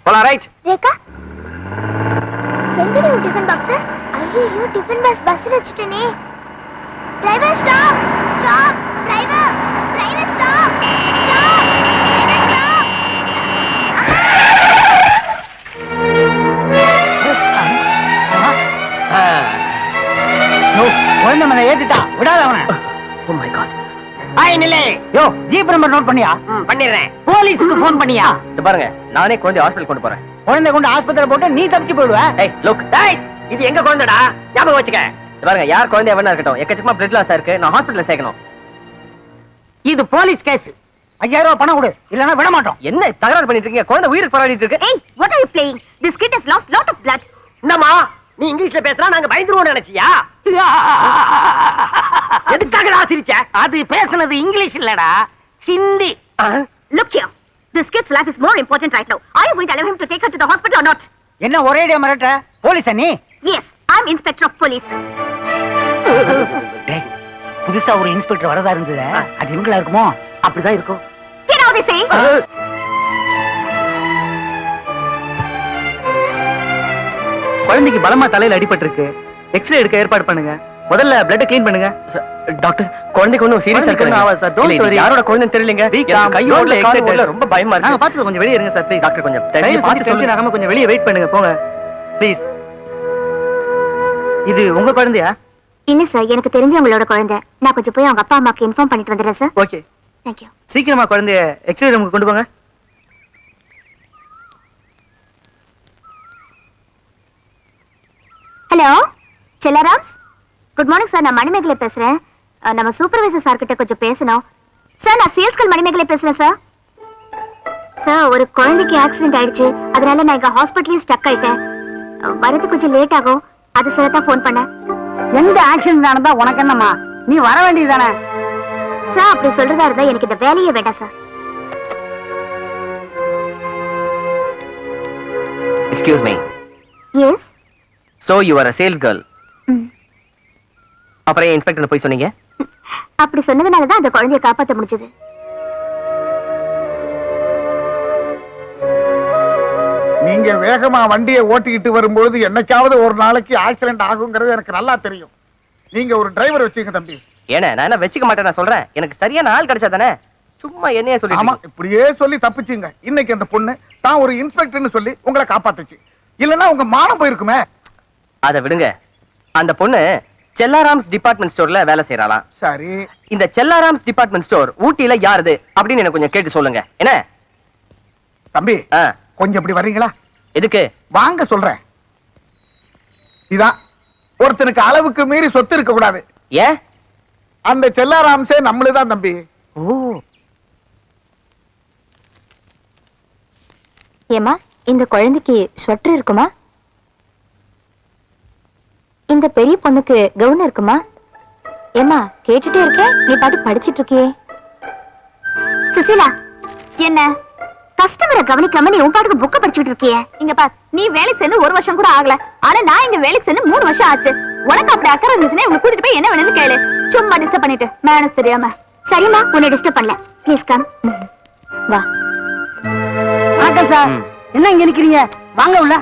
போலாம் ரைட். ரேகா எங்கடி உன் டிஃபன் பாக்ஸ்? ஐயோ டிஃபன் பாக்ஸ் பஸ்ல வச்சிட்டேனே. Driver stop stop driver driver stop stop driver stop. யோ குழந்தை மேல ஏத்திட்டா விடாத அவனை. Oh my god. ஹாய் நிலே. யோ ஜீப் நம்பர் நோட் பண்ணியா? பண்ணிடுறேன். போலீஸ்க்கு ஃபோன் பண்ணியா? இது பாருங்க, நானே குழந்தை ஹாஸ்பிடல் கொண்டு போறேன். குழந்தை கொண்டு ஆஸ்பத்திரியில போட்டு நீ தப்பிச்சு போயிடுவ. ஏய் லுக். டேய் இது எங்க குழந்தைடா? ஞாபகம் வச்சுக்க. இது பாருங்க, யார் குழந்தை எவனா இருக்கட்டும், எக்கச்சக்கமா பிளட் லாஸ் இருக்கு, நான் ஹாஸ்பிடல்ல சேர்க்கணும். இது போலீஸ் கேஸ். 5000 ரூபாய் பணம் கொடு, இல்லனா விட மாட்டோம். என்ன தகராறு பண்ணிட்டு இருக்கீங்க? குழந்தை உயிருக்கு போராடிட்டு இருக்கு. Hey, what are you playing? This kid has lost lot of blood. என்னம்மா நீ இங்கிலீஷ்ல பேசுறா நாங்க பயந்துருவோம் நினைச்சியா? எதுக்காக சிரிச்ச? அது பேசுனது இங்கிலீஷ் இல்லடா, Hindi. Look here. This kid's life is more important right now. Are you going to allow him to take her to the hospital or not? என்ன ஒரேடியா மிரட்ட? போலீஸா நீ? Yes, I'm Inspector of Police. டேய் புதுசா ஒரு இன்ஸ்பெக்டர் வரதா இருந்தது, அது இவங்களா இருக்குமோ? அப்படிதான் இருக்கும். Get out, they say. குழந்தைக்கு பலமா தலையில அடிபட்டு இருக்கு. எக்ஸ்ரே எடுக்க ஏற்பாடு பண்ணுங்க. முதல்ல பிளட் க்ளீன் பண்ணுங்க. டாக்டர், குழந்தைக்கு ஒண்ணும் சீரியஸா குழந்தைக்கு ஒண்ணும் ஆகாது சார். Don't worry. யாரோட குழந்தைன்னு தெரியலங்க. Be calm. எனக்கு கையோட Don't கால் excite. ஓடல, ரொம்ப பயமா நாங்க இருக்கு. பாத்துட்டு கொஞ்சம் வெளிய இருங்க சார் ப்ளீஸ். டாக்டர் கொஞ்சம் தயவு தயவு செஞ்சு பார்த்து டென்ஷன் சொல்லுங்க. ஆகாம கொஞ்சம் வெளிய வெயிட் பண்ணுங்க போங்க ப்ளீஸ். இது உங்க குழந்தையா? இல்ல சார், எனக்கு தெரிஞ்சவங்களோட குழந்தை. நான் கொஞ்சம் போய் அவங்க அப்பா அம்மாக்கு இன்ஃபார்ம் பண்ணிட்டு வந்துடுறேன் சார். ஓகே. Thank you. சீக்கிரமா குழந்தைய எக்ஸ்ரே ரூமுக்கு கொண்டு போங்க. Hello Chellarams, good morning sir. நான் மணிமேகலை பேசுறேன். நம்ம சூப்பர்வைசர் சார் கிட்ட கொஞ்சம் பேசணும். சார் நான் சேல்ஸ்கள் மணிமேகலை பேசுறேன் சார். சார் ஒரு குழந்தைக்கு ஆக்சிடென்ட் ஆயிடுச்சு, அதனால நான் இங்க ஹாஸ்பிட்டலே ஸ்டக் ஆயிட்டேன். வரது கொஞ்சம் லேட் ஆகும், அது சொல்லத்தான் ஃபோன் பண்ணேன். எந்த ஆக்சிடென்ட் நடந்தா உனக்கு என்னம்மா? நீ வர வேண்டியதானே? சார் அப்படி சொல்றதா இருந்தா எனக்கு இந்த வேலையே வேண்டாம் sir. Excuse me. Yes. So you are a sales girl. அப்புறம் ஏன் இன்ஸ்பெக்டர் போய் சொன்னீங்க? அப்படி சொன்னதுனால தான் அந்த குழந்தையை காப்பாற்ற முடிஞ்சது. நீங்க வேகமா வண்டியை ஓட்டிக்கிட்டு வரும்போது என்னைக்காவது ஒரு நாளைக்கு ஆக்சிடென்ட் ஆகுங்கிறது எனக்கு நல்லா தெரியும். நீங்க ஒரு டிரைவர் வச்சுங்க தம்பி. ஏன்னா நான் என்ன வச்சுக்க மாட்டேன், நான் சொல்றேன். எனக்கு சரியான ஆள் கிடைச்சா தானே. சும்மா என்னைய ஆமா, சொல்லிட்டு இப்படியே சொல்லி தப்பிச்சுங்க. இன்னைக்கு அந்த பொண்ணு தான் ஒரு இன்ஸ்பெக்டர்னு சொல்லி உங்களை காப்பாத்துச்சு. இல்லன்னா உங்க மானம் போயிருக்குமே. அதை விடுங்க. அந்த பொண்ணு செல்லாராம்ஸ் டிபார்ட்மெண்ட் ஸ்டோர்ல வேலை செய்யறாளாம். சரி, இந்த செல்லாராம்ஸ் டிபார்ட்மெண்ட் ஸ்டோர் ஊட்டியில யாருது அப்படின்னு எனக்கு கொஞ்சம் கேட்டு சொல்லுங்க. என்ன தம்பி ஆ, கொஞ்சம் இப்படி வர்றீங்களா? எதுக்கு? வாங்க சொல்றேன். இதான் ஒருத்தனுக்கு அளவுக்கு மீறி சொத்து இருக்க கூடாது. ஏன்? அந்த செல்லாராம்ஸே நம்மளுதான் தம்பி. ஓ, ஏமா இந்த குழந்தைக்கு ஸ்வெட்டர் இருக்குமா? இந்த பெரிய பொண்ணுக்கு கவுன் இருக்குமா? ஏமா கேட்டுட்டே இருக்க, நீ பாட்டு படிச்சிட்டு இருக்கியே. சுசீலா, என்ன கஸ்டமரை கவனிக்காம நீ உன் பாட்டுக்கு புக்க படிச்சுட்டு இருக்கியே? இங்க பார், நீ வேலைக்கு சேர்ந்து 1 வருஷம் கூட ஆகல, ஆனா நான் இங்க வேலைக்கு சேர்ந்து 3 வருஷம் ஆச்சு. உனக்கு அப்படி அக்கறை இருந்துச்சுன்னா உன்னை கூட்டிட்டு போய் என்ன வேணும்னு கேளு. சும்மா டிஸ்டர்ப் பண்ணிட்டு மேனஸ் தெரியாம. சரிம்மா, உன்னை டிஸ்டர்ப் பண்ணல. Please come. வா. வணக்கம் சார். என்ன இங்க நிக்கிறீங்க? வாங்க உள்ள.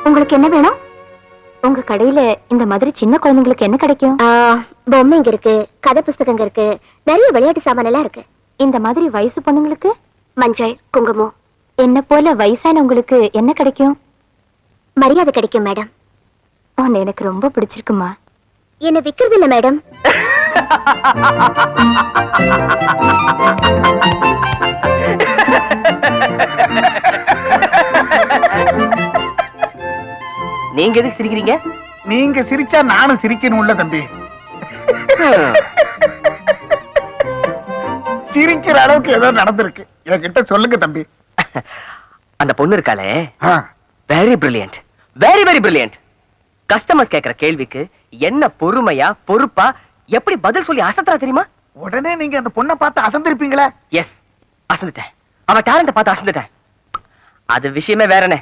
உங்களுக்கு என்ன வேணும்? உங்க கடையில இந்த மாதிரி சின்ன குழந்தைங்களுக்கு என்ன கிடைக்கும்? பொம்மைங்க இருக்கு, கதை புஸ்தகங்க இருக்கு, நிறைய விளையாட்டு சாமான் எல்லாம் இருக்கு. இந்த மாதிரி வயசு பொண்ணுங்களுக்கு மஞ்சள், குங்குமம். என்ன போல வயசானவங்களுக்கு என்ன கிடைக்கும்? மரியாதை கிடைக்கும் மேடம். உன்னை எனக்கு ரொம்ப பிடிச்சிருக்குமா. என்ன விக்கிறது இல்ல மேடம். நீங்க எதுக்கு சிரிக்கிறீங்க? நீங்க சிரிச்சா நானும் சிரிக்கணும்ல தம்பி. சிரிக்கிற அளவுக்கு ஏதோ நடந்திருக்கு. என்கிட்ட சொல்லுங்க தம்பி. அந்த பொண்ணு இருக்காளே, ah, very brilliant, very very brilliant. Customers கேக்குற கேள்விக்கு என்ன பொறுமையா பொறுப்பா எப்படி பதில் சொல்லி அசத்துறா தெரியுமா? உடனே நீங்க அந்த பொண்ணை பார்த்து அசந்திருப்பீங்களே. எஸ், அசந்துட்டேன். அவ டேலண்ட பார்த்து அசந்துட்டேன். அது விஷயமே வேறனே.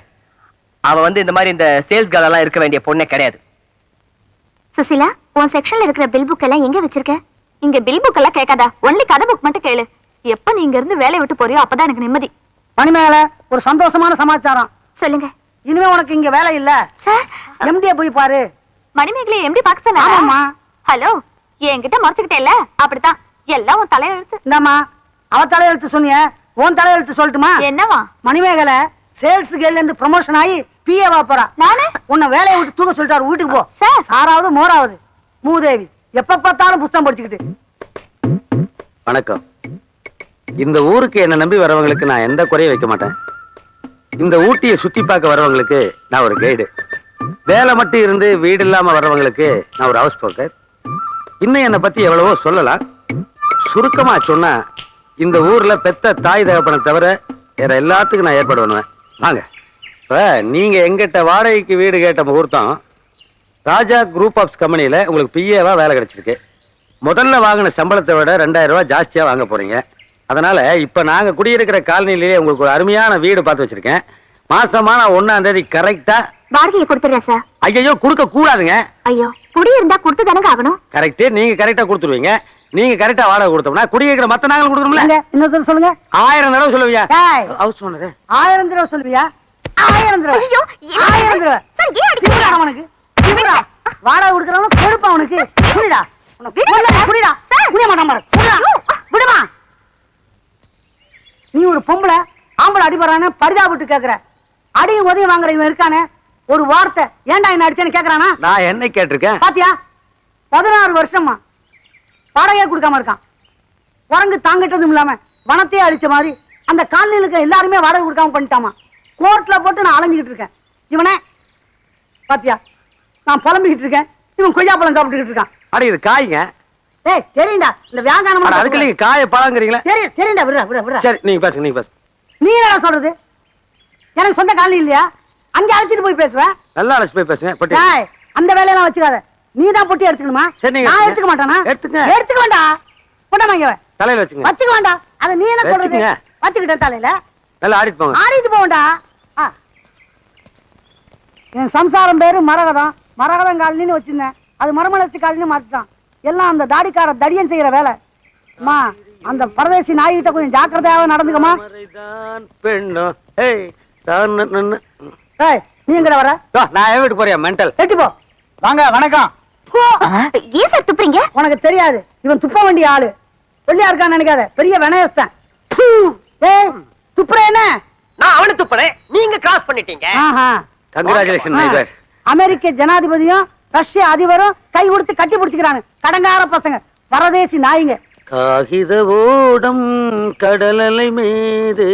அவ வந்து இந்த மாதிரி இந்த சேல்ஸ் கேர்ள் எல்லாம் இருக்க வேண்டிய பொண்ணே கிடையாது. சுசிலா, உன் செக்ஷன்ல இருக்கிற பில் புக் எல்லாம் எங்க வச்சிருக்க? இங்க பில் புக் எல்லாம் கேட்காதா, ஒன்லி கதை புக் மட்டும் கேளு. எப்ப நீங்க இருந்து வேலையை விட்டு போறியோ அப்பதான் எனக்கு நிம்மதி. மணிமேகல ஒரு சந்தோஷமான சமாச்சாரம். சொல்லுங்க இனிமே உனக்கு இங்க வேலை இல்ல. சார். எம்டியை போய் பாரு. மணிமேகலை எப்படி பார்க்க சொன்னா? ஆமாம்மா. ஹலோ, என்கிட்ட மறைச்சுக்கிட்டே இல்ல? அப்படித்தான் எல்லாம் உன் தலையெழுத்து. இந்தாம்மா, அவ தலையெழுத்து சொன்னிய, உன் தலையெழுத்து சொல்லட்டுமா? என்னவா? மணிமேகலை சேல்ஸ் கேர்ல இருந்து ப்ரமோஷன் ஆகி பிஏவா போறா. நானு உன்னை வேலையை விட்டு தூக்க சொல்லிட்டாரு. வீட்டுக்கு போ. சார். சாராவது மோராவது மூதேவி எப்ப பார்த்தாலும் புத்தகம் படிச்சுக்கிட்டு. வணக்கம். இந்த ஊருக்கு என்ன நம்பி வரவங்களுக்கு நான் எந்த குறையும் வைக்க மாட்டேன். இந்த ஊட்டியை சுத்தி பார்க்க வரவங்களுக்கு நான் ஒரு கைடு. வேலை மட்டும் இருந்து வீடு இல்லாம வர்றவங்களுக்கு நான் ஒரு ஹவுஸ் புரோக்கர். இன்னும் என்னை பத்தி எவ்வளவோ சொல்லலாம். சுருக்கமா சொன்னா இந்த ஊர்ல பெத்த தாய் தகப்பனை தவிர வேற எல்லாத்துக்கும் நான் ஏற்பாடு பண்ணுவேன். வாங்க. இப்ப நீங்க எங்கிட்ட வாடகைக்கு வீடு கேட்ட முகூர்த்தம் ராஜா குரூப் ஆஃப் கம்பெனியில உங்களுக்கு பிஏவா வேலை கிடைச்சிருக்கு. முதல்ல வாங்கின சம்பளத்தை விட 2000 ரூபாய் ஜாஸ்தியா வாங்க போறீங்க. அதனால இப்ப நாங்க குடியிருக்கிற காலனிலேயே உங்களுக்கு ஒரு அருமையான வீடு பார்த்து வச்சிருக்கேன். மாசமான 1ஆம் தேதி கரெக்டா வாடகையை கொடுத்துறேன் சார். ஐயோ கொடுக்க கூடாதுங்க. ஐயோ, குடி இருந்தா கொடுத்து தானங்க ஆகணும். கரெக்ட், நீங்க கரெக்டா கொடுத்துருவீங்க. நீங்க கரெக்டா வாடகை கொடுத்தோம்னா குடியிருக்கிற மத்த நாங்களும் கொடுக்கணும்ல. இன்னொரு சொல்லுங்க. 1000 தடவை சொல்லுவியா? ஏய், ஹவுஸ் ஓனர் 1000 தடவை சொல்லுவியா? 1000 தடவை. ஐயோ, 1000 தடவை. சார், ஏன் அடிக்கிறீங்க? குடிடா அவனுக்கு. குடிடா. வாடகை கொடுக்கறவன் கொடுப்பா அவனுக்கு. குடிடா. குடிடா. குடிய மாட்டான் பாரு. குடிடா. விடுமா. நீ ஒரு பொம்பளை ஆம்பளை அடிபறானே பரிதாபப்பட்டு கேக்குற. அடியும் உதவி வாங்குற இவன் இருக்கானே, ஒரு வார்த்தை ஏன்டா என்ன அடிச்சேன்னு கேக்குறானா? நான் என்ன கேட்டிருக்கேன்? பாத்தியா? 16 வருஷமா வாடகையே கொடுக்காம இருக்கான். உறங்கு தாங்கிட்டதும் இல்லாம வனத்தையே அடிச்ச மாதிரி அந்த காலனில இருக்க எல்லாருமே வாடகை கொடுக்காம பண்ணிட்டாமா. கோர்ட்ல போட்டு நான் அலைஞ்சிக்கிட்டு இருக்கேன். இவனே பாத்தியா, நான் புலம்பிக்கிட்டு இருக்கேன், இவன் கொய்யாப்பழம் சாப்பிட்டுக்கிட்டு இருக்கான். அட இது காய்ங்க. ஏய் தெரியும்டா, இந்த வியாகாரம் அதுக்கு நீங்க காய பழங்கிறீங்களா? தெரியும்டா. விடுறா விடுறா விடுறா. சரி நீங்க பேசுங்க, நீங்க பேசுங்க. நீ என்ன சொல்றது? எனக்கு சொந்த காலனி இல்லையா? அங்க அழைச்சிட்டு போய் பேசுவேன். நல்லா அழைச்சு போய் பேசுங்க. பட்டி ஏய், அந்த வேலையெல்லாம் வச்சுக்காத. நீ தான் பொட்டி எடுத்துக்கணுமா? சரி, நீங்க நான் எடுத்துக்க மாட்டானா? எடுத்துக்க. எடுத்துக்க வேண்டாம். போட்டாமா இங்க தலையில வச்சுங்க. வச்சுக்க வேண்டாம். அத நீ என்ன சொல்றது? வச்சுக்கங்க. வச்சுக்கிட்டேன் தலையில. நல்லா ஆடிட்டு போங்க. ஆடிட்டு போவேண்டா. என் சம்சாரம் பேரு மரகதம். மரகதம் காலனின்னு வச்சிருந்தேன். அது மரமலர்ச்சி காலனின்னு மாத்திட்டான். எல்லாம் அந்த தாடிக்கார தடியன் செய்யற வேலை. அம்மா, அந்த பரதேசி நாய்கிட்ட கொஞ்சம் ஜாக்கிரதையாவே நடந்துக்கமா. பெண்ணோ ஏய் தான் ஏய், நீ எங்கட வர? நான் வீட்டு போறியா மென்டல்? எட்டி போ. வாங்க, வணக்கம். போ. ஏன் சார் துப்புறீங்க? உனக்கு தெரியாது, இவன் துப்ப வேண்டிய ஆளு. ஒல்லியா இருக்கான்னு நினைக்காத, பெரிய வினயஸ்தான். ஏய், துப்புற என்ன? நான் அவனை துப்புறேன், நீங்க கிராஸ் பண்ணிட்டீங்க. ஆஹா. Congratulation neighbour. அமெரிக்க ஜனாதிபதியும் ரஷ்ய அதிபரும் கை கொடுத்து கட்டி பிடிச்சுக்கிறானு கடங்கார பசங்க, பரதேசி நாய்ங்க. காகித ஓடம் கடலலை மீது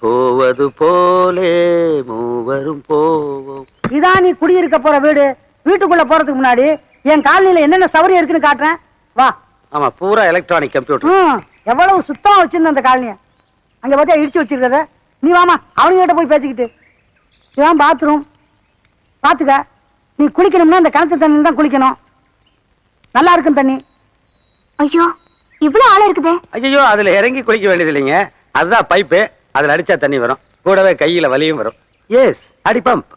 போவது போலே மூவரும் போவோம். இதான் நீ குடியிருக்க போற வீடு. வீட்டுக்குள்ள போறதுக்கு முன்னாடி என் காலனில என்னென்ன சௌகரியம் இருக்குன்னு காட்டுறேன், வா. ஆமா, பூரா எலக்ட்ரானிக் கம்ப்யூட்டர். எவ்வளவு சுத்தமா வச்சிருந்த அந்த காலனிய அங்க பார்த்தியா இடிச்சு வச்சிருக்கிறத. நீ வாமா, அவனுங்கிட்ட போய் பேசிக்கிட்டு. இதுதான் பாத்ரூம். பாத்துக்க, நீ குளிக்கணும்னா இந்த கிணத்து தண்ணியில் தான் குளிக்கணும். நல்லா இருக்கும் தண்ணி. ஐயோ, இவ்வளவு ஆள இருக்குதே. ஐயோ, அதுல இறங்கி குளிக்க வேண்டியது இல்லைங்க. அதுதான் பைப்பு. அதுல அடிச்சா தண்ணி வரும். கூடவே கையில வலியும் வரும். எஸ், அடி பம்ப்.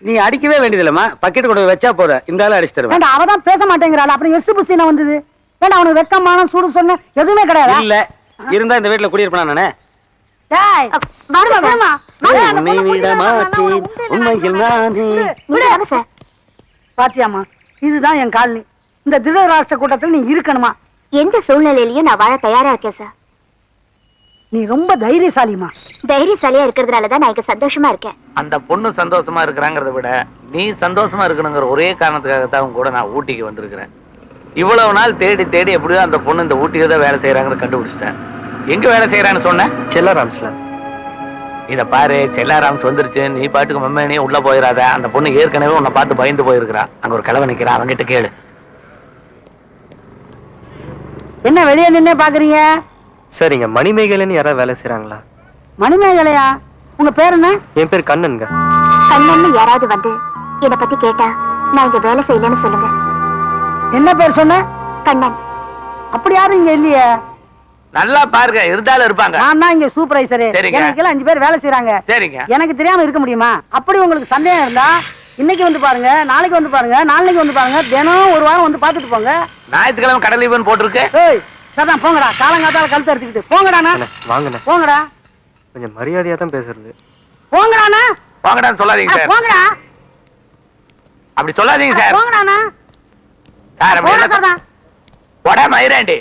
நீ அடிக்கவே வேண்டியதில்லம்மா, பக்கெட் கூட வச்சா போதும். இந்த ஆளு அடிச்சு தருவேன். வேண்டாம், அவதான் பேச மாட்டேங்கிறாள். அப்புறம் எசு புசின வந்தது. வேண்டாம், அவனுக்கு வெக்கமான சூடு சொன்ன எதுவுமே கிடையாது. இல்ல இருந்தா இந்த வீட்டுல குடியிருப்பா நானே. டேய், வாடா, விடுமா. உன்னை விட மாட்டேன், உண்மையில் நானே. நீங்க வாங்க சார். பாத்தியாமா, இதுதான் என் காலனி. இந்த திருடராஷ்டிர கூட்டத்தில் நீ இருக்கணுமா? எந்த சூழ்நிலையிலயும் நான் வாழ தயாரா இருக்கேன் சார். நீ ரொம்ப தைரியசாலிமா. தைரியசாலியா இருக்கிறதுனாலதான் நான் இங்க சந்தோஷமா இருக்கேன். அந்த பொண்ணு சந்தோஷமா இருக்கிறாங்கிறத விட நீ சந்தோஷமா இருக்கணுங்கிற ஒரே காரணத்துக்காகத்தான் கூட நான் ஊட்டிக்கு வந்திருக்கிறேன். இவ்வளவு நாள் தேடி தேடி எப்படியோ அந்த பொண்ணு இந்த ஊட்டியில தான் வேலை செய்யறாங்கன்னு கண்டுபிடிச்சிட்டேன். எங்க வேலை செய்யறான்னு சொன்ன? செல்லாராம்ஸ்ல. இத பாரு, செல்லாராம்ஸ் வந்துருச்சு. நீ பாட்டுக்கு மம்மனே உள்ள போயிடாத. அந்த பொண்ணு ஏற்கனவே உன்னை பார்த்து பயந்து போயிருக்கிறா. அங்க ஒரு கிழவன் நிக்கிறான், அவன்கிட்ட கேளு. என்ன வெளியே நின்னே பாக்குறீங்க? சார், இங்க மணிமேகலைன்னு யாராவது வேலை செய்யறாங்களா? மணிமேகலையா? உங்க பேர் என்ன? என் பேர் கண்ணனுங்க. கண்ணன்னு யாராவது வந்து என்னை பத்தி கேட்டா நான் இங்க வேலை செய்யலன்னு சொல்லுங்க. என்ன பேர் சொன்ன? கண்ணன். அப்படி யாரும் இங்க இல்லையே. நல்லா பாருங்க, இருந்தாலும் இருப்பாங்க. நான் தான் இங்க சூப்பர்வைசரு. சரிங்க. எனக்கு 5 பேர் வேலை செய்யறாங்க. சரிங்க. எனக்கு தெரியாம இருக்க முடியுமா? அப்படி உங்களுக்கு சந்தேகம் இருந்தா இன்னைக்கு வந்து பாருங்க, நாளைக்கு வந்து பாருங்க, நாளைக்கு வந்து பாருங்க, தினம் ஒரு வாரம் வந்து பாத்துட்டு போங்க. ஞாயிற்றுக்கிழமை கடல் லீவுன்னு போட்டிருக்கு. ஏய், சதான் போங்கடா. காலங்காத்தால கழுத்து அறுத்துக்கிட்டு போங்கடா. வாங்கண்ணே. போங்கடா. கொஞ்சம் மரியாதையா தான் பேசுறது. போங்கடாண்ணா. போங்கடான்னு சொல்லாதீங்க சார். போங்கடா. அப்படி சொல்லாதீங்க சார். போங்கடாண்ணா. சார் அப்படி போடா எல்லாம் சார்டா. போடா மயிராண்டி.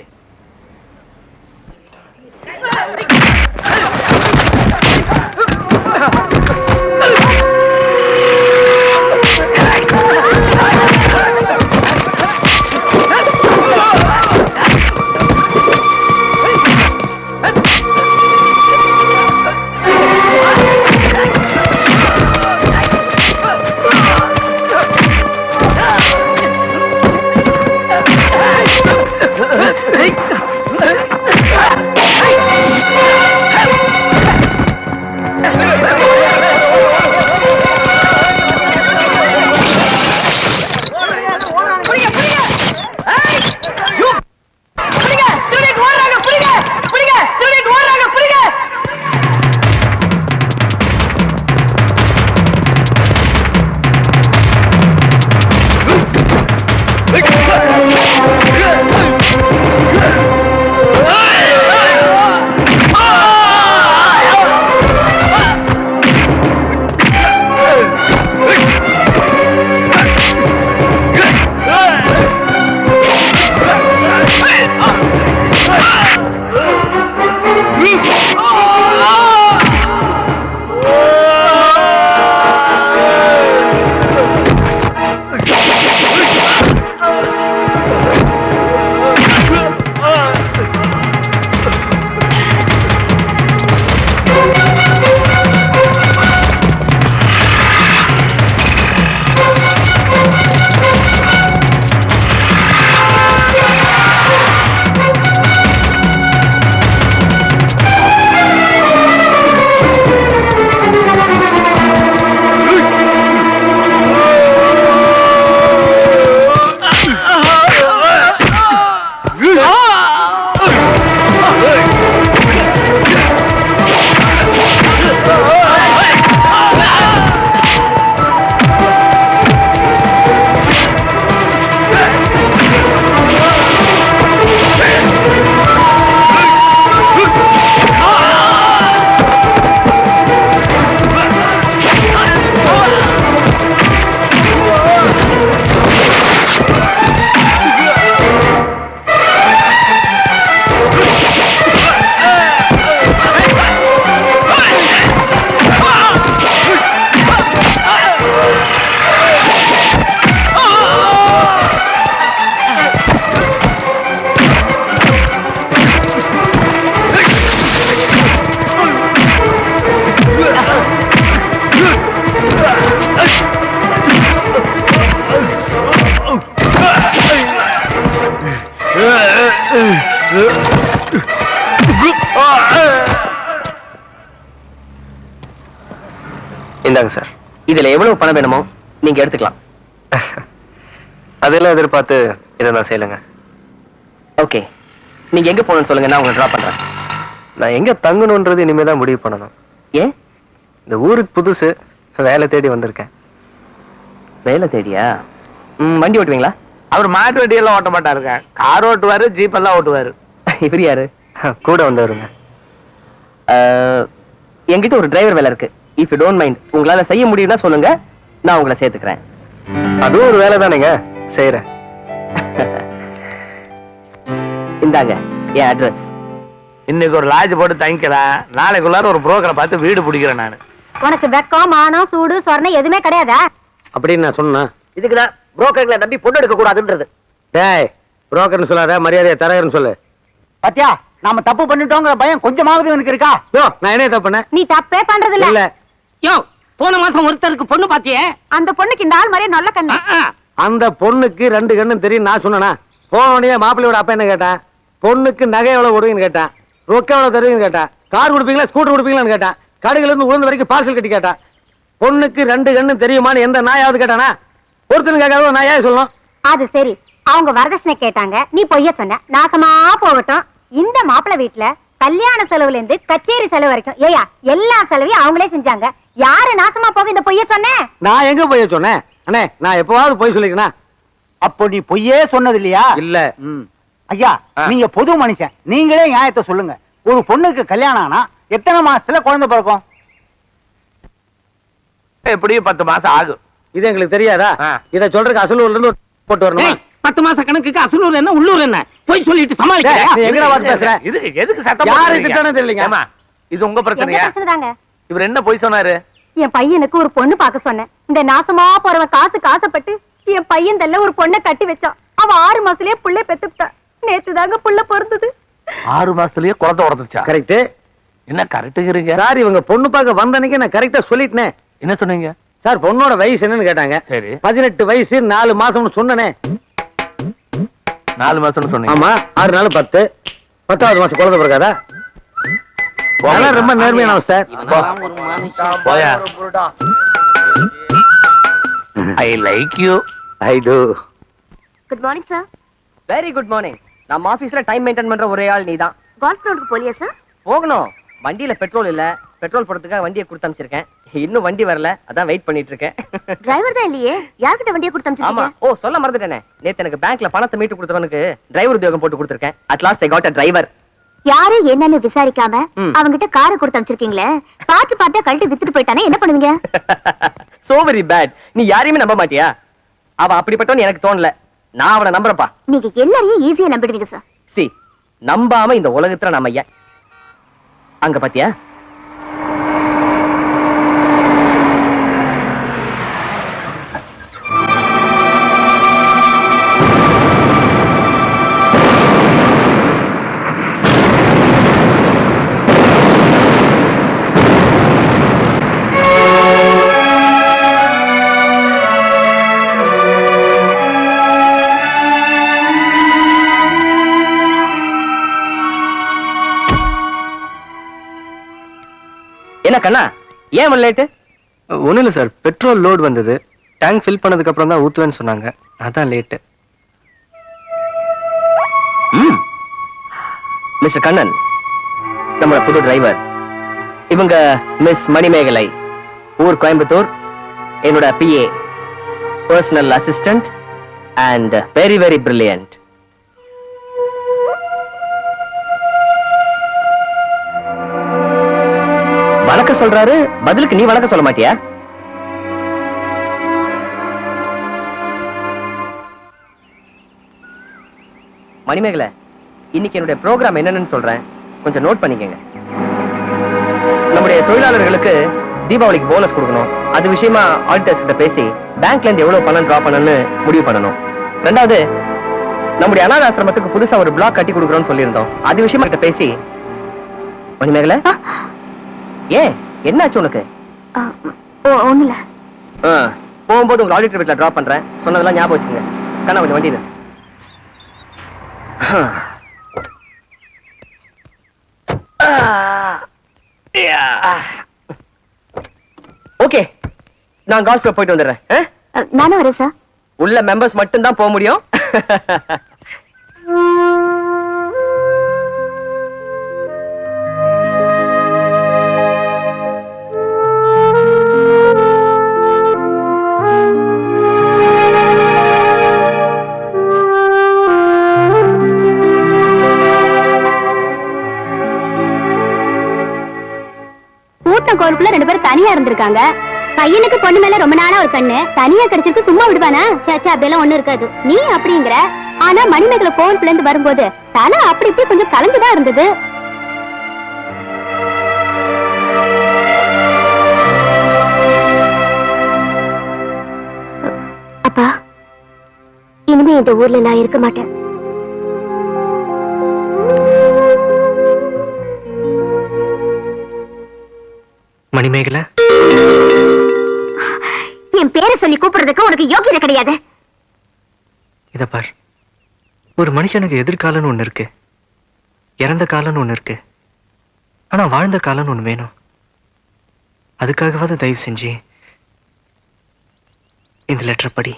இந்தாங்க சார். இதுல எவ்வளவு பணம் வேணுமோ நீங்க எடுத்துக்கலாம். அதெல்லாம் எதிர்பார்த்து இதை நான் செய்யலைங்க. ஓகே, நீங்க எங்க போகணும்னு சொல்லுங்க, நான் உங்களை டிராப் பண்றேன். நான் எங்க தங்கணுன்றது இனிமே தான் முடிவு பண்ணணும். ஏன்? இந்த ஊருக்கு புதுசு, வேலை தேடி வந்திருக்கேன். வேலை தேடியா? வண்டி ஓட்டுவீங்களா? அவர் மாட்டு வண்டியெல்லாம் ஓட்ட மாட்டாருங்க. கார் ஓட்டுவாரு, ஜீப் எல்லாம் ஓட்டுவாரு. இவர் யாரு? கூட வந்தவருங்க. என்கிட்ட ஒரு டிரைவர் வேலை இருக்கு. இஃப் யூ டோன்ட் மைண்ட், உங்களால செய்ய முடியும்னா சொல்லுங்க, நான் உங்களை சேர்த்துக்கிறேன். அதுவும் ஒரு வேலை தானேங்க, செய்யறேன். இந்தாங்க என் அட்ரஸ். இன்னைக்கு ஒரு லாட்ஜ் போட்டு தங்கிக்கிறேன். நாளைக்குள்ளார ஒரு புரோக்கரை பார்த்து வீடு பிடிக்கிறேன் நான். உனக்கு வெக்கம், மானம், சூடு, சொர்ணம் எதுவுமே கிடையாதா? அப்படின்னு நான் சொன்னேன். இதுக்குதான் புரோக்கர்களை நம்பி பொண்ணு எடுக்க கூடாதுன்றது. டேய், புரோக்கர்னு சொல்லாத, மரியாதையை தரகர்னு சொல்லு. பாத்தியா, நாம தப்பு பண்ணிட்டோங்கிற பயம் கொஞ்சமாவது எனக்கு இருக்கா? யோ, நான் என்ன தப்பு பண்ணேன்? நீ தப்பே பண்றது இல்ல. இல்ல, யோ, போன மாசம் ஒருத்தருக்கு பொண்ணு பாத்தியே, அந்த பொண்ணுக்கு இந்த ஆள் மாதிரியே நல்ல கண்ணு. அந்த பொண்ணுக்கு 2 கண்ணும் தெரியும் நான் சொன்னேனா? போனோடனே மாப்பிள்ளையோட அப்பா என்ன கேட்டான்? பொண்ணுக்கு நகை எவ்வளவு போடுவீங்கன்னு கேட்டான். ரொக்க எவ்வளவு தருவீங்கன்னு கேட்டான். கார் கொடுப்பீங்களா, ஸ்கூட்டர் கொடுப்பீங்களான்னு கேட்டான். கடையில இருந்து உளுந்து வரைக்கும் பார்சல் கட்டி கேட்டான். பொண்ணுக்கு 2 கண்ணும் தெரியுமான்னு எந்த நாயாவது கேட்டானா? ஒருத்தனுக்கு கேட்காத நான் ஏன் சொல்லணும்? அது சரி, அவங்க வரதட்சணை கேட்டாங்க, நீ பொய்ய சொன்ன. நாசமா போகட்டும். இந்த மாப்பிள்ளை வீட்டுல கல்யாண செலவுல இருந்து கச்சேரி செலவு வரைக்கும் ஏயா எல்லா செலவையும் அவங்களே செஞ்சாங்க. யாரு நாசமா போக இந்த பொய்ய சொன்ன? நான் எங்க பொய்ய சொன்னேன்? அண்ணே, நான் எப்பவாவது பொய் சொல்லிக்கனா? அப்போ நீ பொய்யே சொன்னது இல்லையா? இல்ல. ஐயா, நீங்க பொது மனுஷன், நீங்களே நியாயத்தை சொல்லுங்க. ஒரு பொண்ணுக்கு கல்யாணம் ஆனா எத்தனை மாசத்துல குழந்தை பிறக்கும்? எப்படியும் 10 மாசம் ஆகும். இது எங்களுக்கு தெரியாதா? இத சொல்றதுக்கு அசலூர்ல இருந்து போட்டு வரணும். ஏய், 10 மாச கணக்குக்கு அசலூர் என்ன உள்ளூர் என்ன போய் சொல்லிட்டு நீ சமாளிக்கிற. எங்கடா வந்து பேசுற? எதுக்கு சத்தம் யாரு போடுறீங்க? திட்டானே தெரியலங்க. ஏம்மா, இது உங்க பிரச்சனையா? தாங்க இவர் என்ன போய் சொன்னாரு? என் பையனுக்கு ஒரு பொண்ணு பார்க்க சொன்னேன். இந்த நாசமா போறவன் காசுப்பட்டு என் பையன் தல்ல ஒரு பொண்ணை கட்டி வச்சான். அவன் 6 மாசத்துலயே புள்ள பெத்துட்டான். நேத்து தாங்க புள்ள பிறந்தது. 6 மாசத்துலயே குழந்தை உடந்துச்சா? கரெக்ட். என்ன கரெக்டுங்கிறீங்க? சார் இவங்க பொண்ணு பார்க்க வந்த அன்னைக்கு நான் கரெக்டா சொல்லிட்டேன். என்ன சொன்னீங்க? சார் பொண்ணோட வயசு என்னன்னு கேட்டாங்க. சரி, 18 வயசு 4 மாசம்னு சொன்னனே. 4 மாசம்னு சொன்னீங்க. ஆமா, 6 நாள் 10. 10வது மாசம் குழந்தை பிறக்காதா? அதெல்லாம் ரொம்ப நேர்மையான சார். போயா. I like you. I to. Good morning sir. Very good morning. நம்ம ஆபீஸ்ல டைம் மெயின்டைன் பண்ற ஒரே ஆள் நீதான். கால்ஃப் கிரவுண்டுக்கு போலியா சார்? போகணும். வண்டியில பெட்ரோல் இல்ல. பெட்ரோல் போடுறதுக்காக வண்டியை கொடுத்து அனுப்பிச்சிருக்கேன். இன்னும் வண்டி வரல, அதான் வெயிட் பண்ணிட்டு இருக்கேன். டிரைவர் தான் இல்லையே, யார்கிட்ட வண்டியை கொடுத்து ஆமா. அனுப்பிச்சிருக்கீங்க? ஓ, சொல்ல மறந்துட்டேனே. நேத்து எனக்கு பேங்க்ல பணத்தை மீட்டு கொடுத்தவனுக்கு டிரைவர் உத்தியோகம் போட்டு கொடுத்திருக்கேன். At last I got a driver. யாரு என்னன்னு விசாரிக்காம ம். அவங்கிட்ட காரை கொடுத்து அனுப்பிச்சிருக்கீங்களே. பாட்டா கழட்டி வித்துட்டு போயிட்டானே, என்ன பண்ணுவீங்க? So very bad. நீ யாரையுமே நம்ப மாட்டியா? அவன் அப்படிப்பட்டவன் எனக்கு தோணல. நான் அவனை நம்புறப்பா. நீங்க எல்லாரையும் ஈஸியா நம்பிடுவீங்க சார். சி, நம்பாம இந்த உலகத்துல நாம ஐயா அங்க பாத்தியா? என்ன கண்ணா, ஏன் லேட்டு? ஒன்றும் இல்லை சார், பெட்ரோல் லோட் வந்தது. டேங்க் ஃபில் பண்ணதுக்கு அப்புறம் தான் ஊற்றுவேன்னு சொன்னாங்க, அதான் லேட்டு. மிஸ்டர் கண்ணன், நம்மளோட புது டிரைவர். இவங்க மிஸ் மணிமேகலை, ஊர் கோயம்புத்தூர். என்னோட PA, personal assistant and very very brilliant. வணக்கம் சொல்றாரு, பதிலுக்கு நீ வணக்கம் சொல்ல மாட்டியா? மணிமேகலை, இன்னைக்கு என்னுடைய ப்ரோக்ராம் என்னன்னு சொல்றேன், கொஞ்சம் நோட் பண்ணிக்கங்க. நம்முடைய தொழிலாளர்களுக்கு தீபாவளிக்கு போனஸ் கொடுக்கணும். அது விஷயமா ஆடிட்டர்ஸ் கிட்ட பேசி பேங்க்ல இருந்து எவ்வளவு பணம் டிரா பண்ணணும்னு முடிவு பண்ணணும். ரெண்டாவது, நம்முடைய அனாதை ஆசிரமத்துக்கு புதுசா ஒரு பிளாக் கட்டி கொடுக்கறோம்னு சொல்லியிருந்தோம். அது விஷயமா கிட்ட பேசி. மணிமேகலை, ஏன் என்னாச்சு உனக்கு? ஒண்ணு இல்ல. போகும்போது உங்க ஆடிட்டர் வீட்டுல டிராப் பண்றேன், சொன்னதெல்லாம் ஞாபகம் வச்சுக்கோங்க. கண்ணா, கொஞ்சம் வண்டி இரு. ஓகே, நான் கால்ஃப் கிளப் போயிட்டு வந்துடுறேன். நானும் வரேன் சார். உள்ள மெம்பர்ஸ் மட்டும் தான் போக முடியும். கோயிலுக்குள்ள 2 பேரும் தனியா இருந்திருக்காங்க. பையனுக்கு பொண்ணு மேல ரொம்ப நாளா ஒரு கண்ணு, தனியா கிடைச்சிருக்கு, சும்மா விடுவானா? சேச்சா, அப்படியெல்லாம் ஒண்ணு இருக்காது. நீ அப்படிங்கிற. ஆனா மணிமேகலை கோவிலுக்குள்ள இருந்து வரும்போது தலை அப்படி இப்படி கொஞ்சம் கலந்துதான் இருந்தது. அப்பா, இனிமே இந்த ஊர்ல நான் இருக்க மாட்டேன். மணிமேகலை, என் பேரை சொல்லி கூப்பிடுறதுக்கு உனக்கு யோகியதை கிடையாது. இத பார், ஒரு மனுஷனுக்கு எதிர்காலம்னு ஒண்ணு இருக்கு, இறந்த காலம்னு ஒண்ணு இருக்கு, ஆனா வாழ்ந்த காலம்னு ஒண்ணு வேணும். அதுக்காகவாது தயவு செஞ்சு இந்த லெட்டர் படி.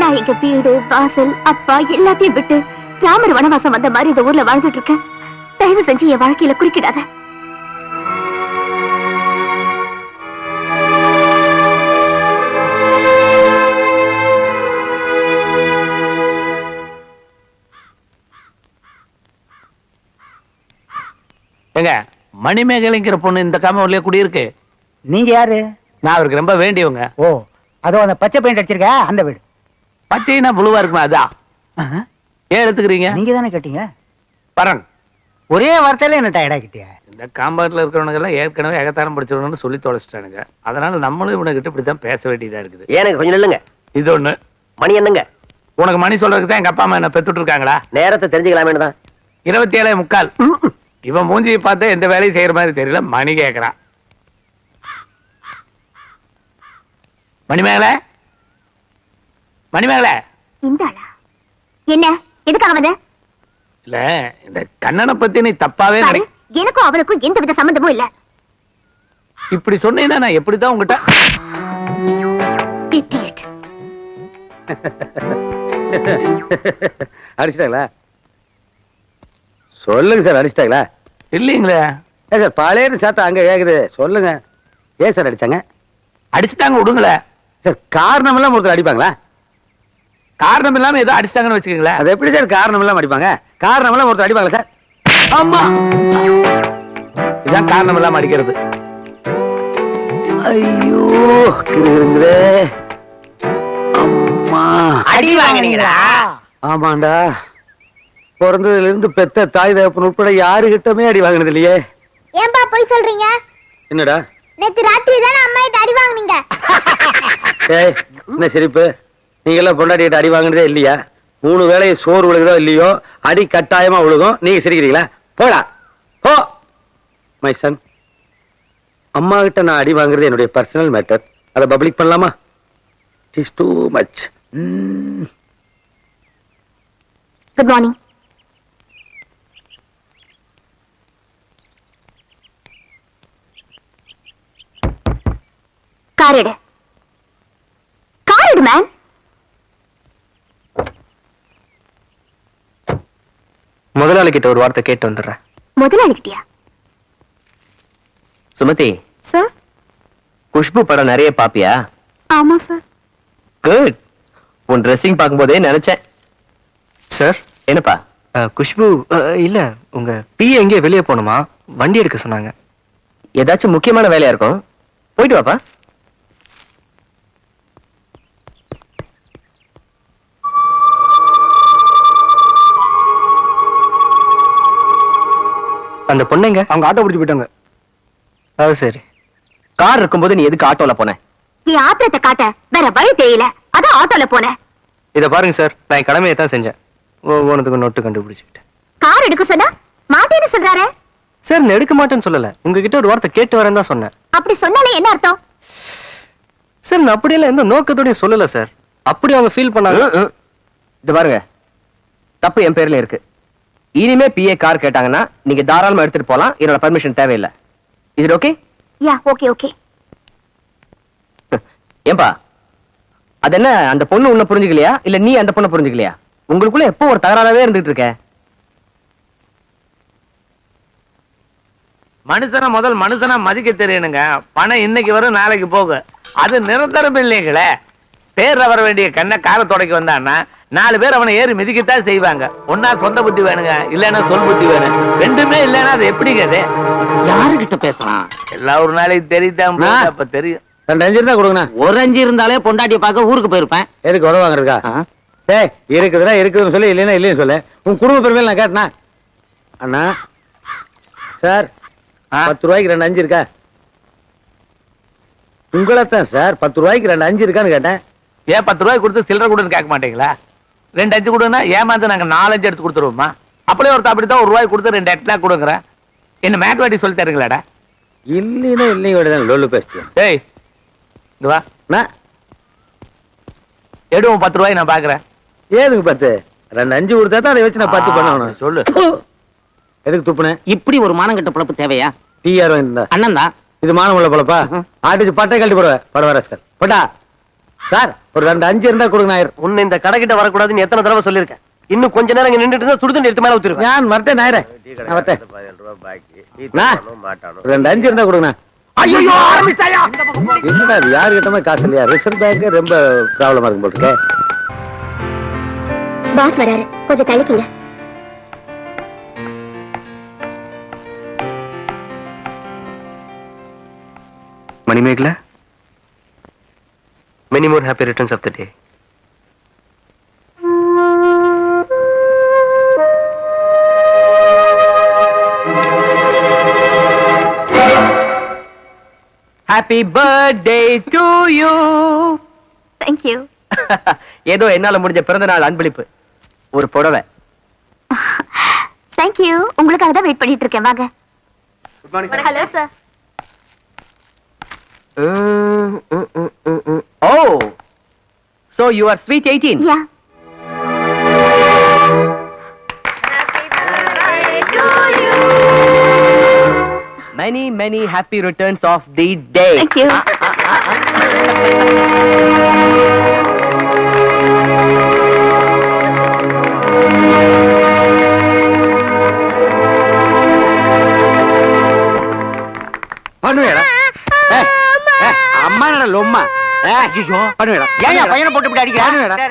நான் எங்க வீடு, வாசல், அப்பா எல்லாத்தையும் விட்டு ராமர் வனவாசம் வந்த மாதிரி இந்த ஊர்ல வாழ்ந்துட்டு இருக்கேன். தயவு செஞ்சு என் வாழ்க்கையில குறுக்கிடாத. ஏங்க மணிமேகலைங்கிற பொண்ணு இந்த காம்பவுண்ட்லயே குடியிருக்கு. நீங்க யாரு? நான் அவருக்கு ரொம்ப வேண்டியவங்க. ஓ, அதோ அந்த பச்சை பெயிண்ட் அடிச்சிருக்க அந்த வீடு. பச்சைனா புழுவா இருக்குமா? அதான். ஏன் எடுத்துக்கிறீங்க? நீங்க தானே கேட்டீங்க. பரன் ஒரே வார்த்தையில என்ன டயர்ட் ஆகிட்டியா? இந்த காம்பவுண்ட்ல இருக்கிறவங்க எல்லாம் ஏற்கனவே எகத்தாரம் படிச்சவனு சொல்லி தொலைச்சிட்டானுங்க. அதனால நம்மளும் இவனுக்கிட்ட இப்படித்தான் பேச வேண்டியதா இருக்குது. எனக்கு கொஞ்சம் நில்லுங்க. இது ஒண்ணு. மணி என்னங்க? உனக்கு மணி சொல்றதுக்கு தான் எங்க அப்பா அம்மா என்ன பெத்துட்டு இருக்காங்களா? நேரத்தை தெரிஞ்சுக்கலாமேன்னு தான். 27:45. இவன் மூஞ்சியை பார்த்தா எந்த வேலையும் செய்யற மாதிரி தெரியல. மணி கேட்கறான். மணிமேகலை, மணிமேகலை. இந்த ஆளா? என்ன எதுக்காக வந்த? இல்ல, இந்த கண்ணனை பத்தி நீ தப்பாவே பாரு, எனக்கும் அவனுக்கும் எந்த வித சம்பந்தமும் இல்ல. இப்படி சொன்னீங்கன்னா நான் எப்படிதான் உங்ககிட்ட Idiot. அடிச்சிட்டாங்களா? சொல்லுங்க சார், அடிச்சிட்டாங்களா? இல்லீங்களே. ஏன் சார் பழைய சாத்தா அங்க கேக்குது, சொல்லுங்க. ஏன் சார் அடிச்சாங்க? அடிச்சுட்டாங்க, விடுங்களே. சார் காரணம் எல்லாம் ஒருத்தர் அடிப்பாங்களா? காரணம் இல்லாம ஏதோ அடிச்சிட்டாங்கன்னு வச்சுக்கீங்களேன். அது எப்படி சார் காரணம் எல்லாம் அடிப்பாங்க? காரணம் எல்லாம் ஒருத்தர் அடிப்பாங்களா சார்? ஆமா, இதான் காரணம் இல்லாம அடிக்கிறது. ஐயோ கிருங்குதே. அம்மா அடி வாங்குனீங்களா? ஆமாண்டா, பிறந்ததுல இருந்து பெத்த தாய் தகப்பன் உட்பட யாருகிட்டமே அடி வாங்கினது இல்லையே. ஏன்பா போய் சொல்றீங்க? என்னடா நேத்து ராத்திரி தானே அம்மா கிட்ட அடி வாங்குனீங்க. ஏய், என்ன சிரிப்பு? நீங்க எல்லாம் பொண்டாட்டிகிட்ட அடி வாங்கினதே இல்லையா? 3 வேளையும் சோறு விழுகுதோ இல்லையோ அடி கட்டாயமா விழுகும். நீங்க சிரிக்கிறீங்களா? போடா போ. மை சன், அம்மா கிட்ட நான் அடி வாங்குறது என்னுடைய பர்சனல் மேட்டர். அதை பப்ளிக் பண்ணலாமா? It is too much. Good morning. Car எடு. கார் எடு மேன். முதலாளி கிட்ட ஒரு வார்த்தை கேட்டு வந்துடுறேன். முதலாளி கிட்டியா? சுமதி, சார். குஷ்பு படம் நிறைய பாப்பியா? ஆமா சார். குட். உன் ட்ரெஸ்ஸிங் பார்க்கும்போதே நினைச்சேன். சார், என்னப்பா? குஷ்பு இல்ல, உங்க பிஏ எங்கேயோ வெளியே போகணுமா, வண்டி எடுக்க சொன்னாங்க. ஏதாச்சும் முக்கியமான வேலையா இருக்கும், போயிட்டு வாப்பா. அந்த பொண்ணுங்க அவங்க ஆட்டோ பிடிச்சு போயிட்டாங்க. அது சரி. கார் இருக்கும்போது நீ எதுக்கு ஆட்டோல போன? என் ஆத்திரத்தை காட்ட வேற வழி தெரியல, அதான் ஆட்டோல போனேன். இத பாருங்க சார், நான் என் கடமையை தான் செஞ்சேன். ஒவ்வொன்றுத்துக்கும் நோட்டு கண்டுபிடிச்சுக்கிட்டேன். கார் எடுக்க சொன்னா மாட்டேன்னு சொல்றாரு. சார், நான் எடுக்க மாட்டேன்னு சொல்லல, உங்ககிட்ட ஒரு வார்த்தை கேட்டு வரேன் தான் சொன்னேன். அப்படி சொன்னாலே என்ன அர்த்தம்? சார், நான் அப்படியெல்லாம் எந்த நோக்கத்தோடயும் சொல்லல சார். அப்படி அவங்க ஃபீல் பண்ணாங்க. இது பாருங்க, தப்பு என் பேர்ல இருக்கு. இனிமே பிஏ கார் கேட்டாங்கன்னா நீங்க தாராளமா எடுத்துட்டு போலாம். என்னோட பர்மிஷன் தேவையில்லை. இது ஓகே? யா, ஓகே ஓகே. ஏன்பா, அது என்ன, அந்த பொண்ணு உன்னை புரிஞ்சுக்கலையா இல்ல நீ அந்த பொண்ணை புரிஞ்சுக்கலையா? உங்களுக்குள்ள எப்போ ஒரு தகராறாவே இருந்துட்டு இருக்க? மனுஷனை முதல் மனுஷனா மதிக்க தெரியணுங்க. பணம் இன்னைக்கு வரும், நாளைக்கு போகும். அது நிரந்தரம் இல்லைங்களே. பேர்ல வர வேண்டிய கண்ணை காரை தொடக்கி வந்தான்னா 4 பேர் அவனை ஏறி மிதிக்கத்தான் செய்வாங்க. ஒன்னா சொந்த புத்தி வேணுங்க, இல்லைன்னா சொல் புத்தி வேணும். ரெண்டுமே இல்லைன்னா அது எப்படிங்க? அது யாருகிட்ட பேசுறான்? எல்லாம் ஒரு நாளைக்கு தெரியுதான், அப்ப தெரியும். 2 அஞ்சு இருந்தா கொடுங்கண்ணா. ஒரு அஞ்சு இருந்தாலே பொண்டாட்டிய பார்க்க ஊருக்கு போயிருப்பேன். எதுக்கு உடம்பு வாங்குறதுக்கா? ஏய், இருக்குதுடா இருக்குதுன்னு சொல்லி, இல்லைன்னா இல்லைன்னு சொல்லு. உன் குடும்ப பெருமையில நான் கேட்டனா? அண்ணா சார், 10 ரூபாய்க்கு 2 அஞ்சு இருக்கா? உங்களைத்தான் சார், 10 ரூபாய்க்கு 2 அஞ்சு இருக்கான்னு கேட்டேன். ஏன் 10 ரூபாய் கொடுத்து சில்லறை கொடுன்னு கேட்க மாட்டீங்களா? 2 அஞ்சு கொடுன்னா ஏமாந்து நாங்க 4 அஞ்சு எடுத்து கொடுத்துருவோமா? அப்படியே ஒருத்தர் அப்படித்தான் 1 ரூபாய் கொடுத்து 2 8 கொடுக்குறேன். என்ன மேட் வாட்டி சொல்லி தருங்களாடா? இல்லைன்னா இல்லைங்க விடதான் லொல்லு பேசிட்டு. ஏய், இங்க வா. அண்ணா, எடுவோம் 10 ரூபாய் நான் பாக்குறேன். ஏதுக்கு 10? 2 அஞ்சு கொடுத்தா தான் அதை வச்சு நான் 10 பண்ணணும். சொல்லு. எதுக்கு துப்புனேன்? இப்படி ஒரு மானங்கட்ட பொழப்பு தேவையா? டிஆர் வாங்கிருந்தா அண்ணன் தான். இது மானமுள்ள பொழப்பா? ஆட்டிச்சு பட்டை கழட்டி போடுவேன். படவரஸ்கர் போட்டா சார், ஒரு 2 அஞ்சு இருந்தா கொடுங்க. நாயர், உன்னை இந்த கடைக்கிட்ட வரக்கூடாதுன்னு எத்தனை தடவை சொல்லியிருக்கேன். இன்னும் கொஞ்ச நேரம் இங்க நின்றுட்டு இருந்தா சுடுதண்ணி எடுத்து மேல ஊத்திருவேன். நான் வரட்டேன் நாயரே, நான் வரட்டேன். 2 அஞ்சு இருந்தா கொடுங்க. ஐயோ, ஆரம்பிச்சாயா? என்னடா இது, யாரு கிட்டமே காசு இல்லையா? ரிசர்வ் பேங்க் ரொம்ப ப்ராப்ளமா இருக்கும் போட்டுருக்கேன். பாஸ் வராரு, கொஞ்சம் கழிக்கல. Manimegla, many more happy returns of the day. Happy birthday to you. Thank you. ஏதோ என்னால முடிஞ்ச பிறந்த நாள் அன்பளிப்பு, ஒரு புடவை. தேங்க்யூ. உங்களுக்காக தான் வெயிட் பண்ணிட்டு இருக்கேன். வாங்க. Good morning. Hello sir. Oh, so you are sweet 18. Yeah. Many happy returns of the day. Thank you. பண்ணுவேடா அம்மா என்னடா லொம்மா பண்ணுவேடா ஏன் பையனை போட்டு இப்படி அடிக்கிறா?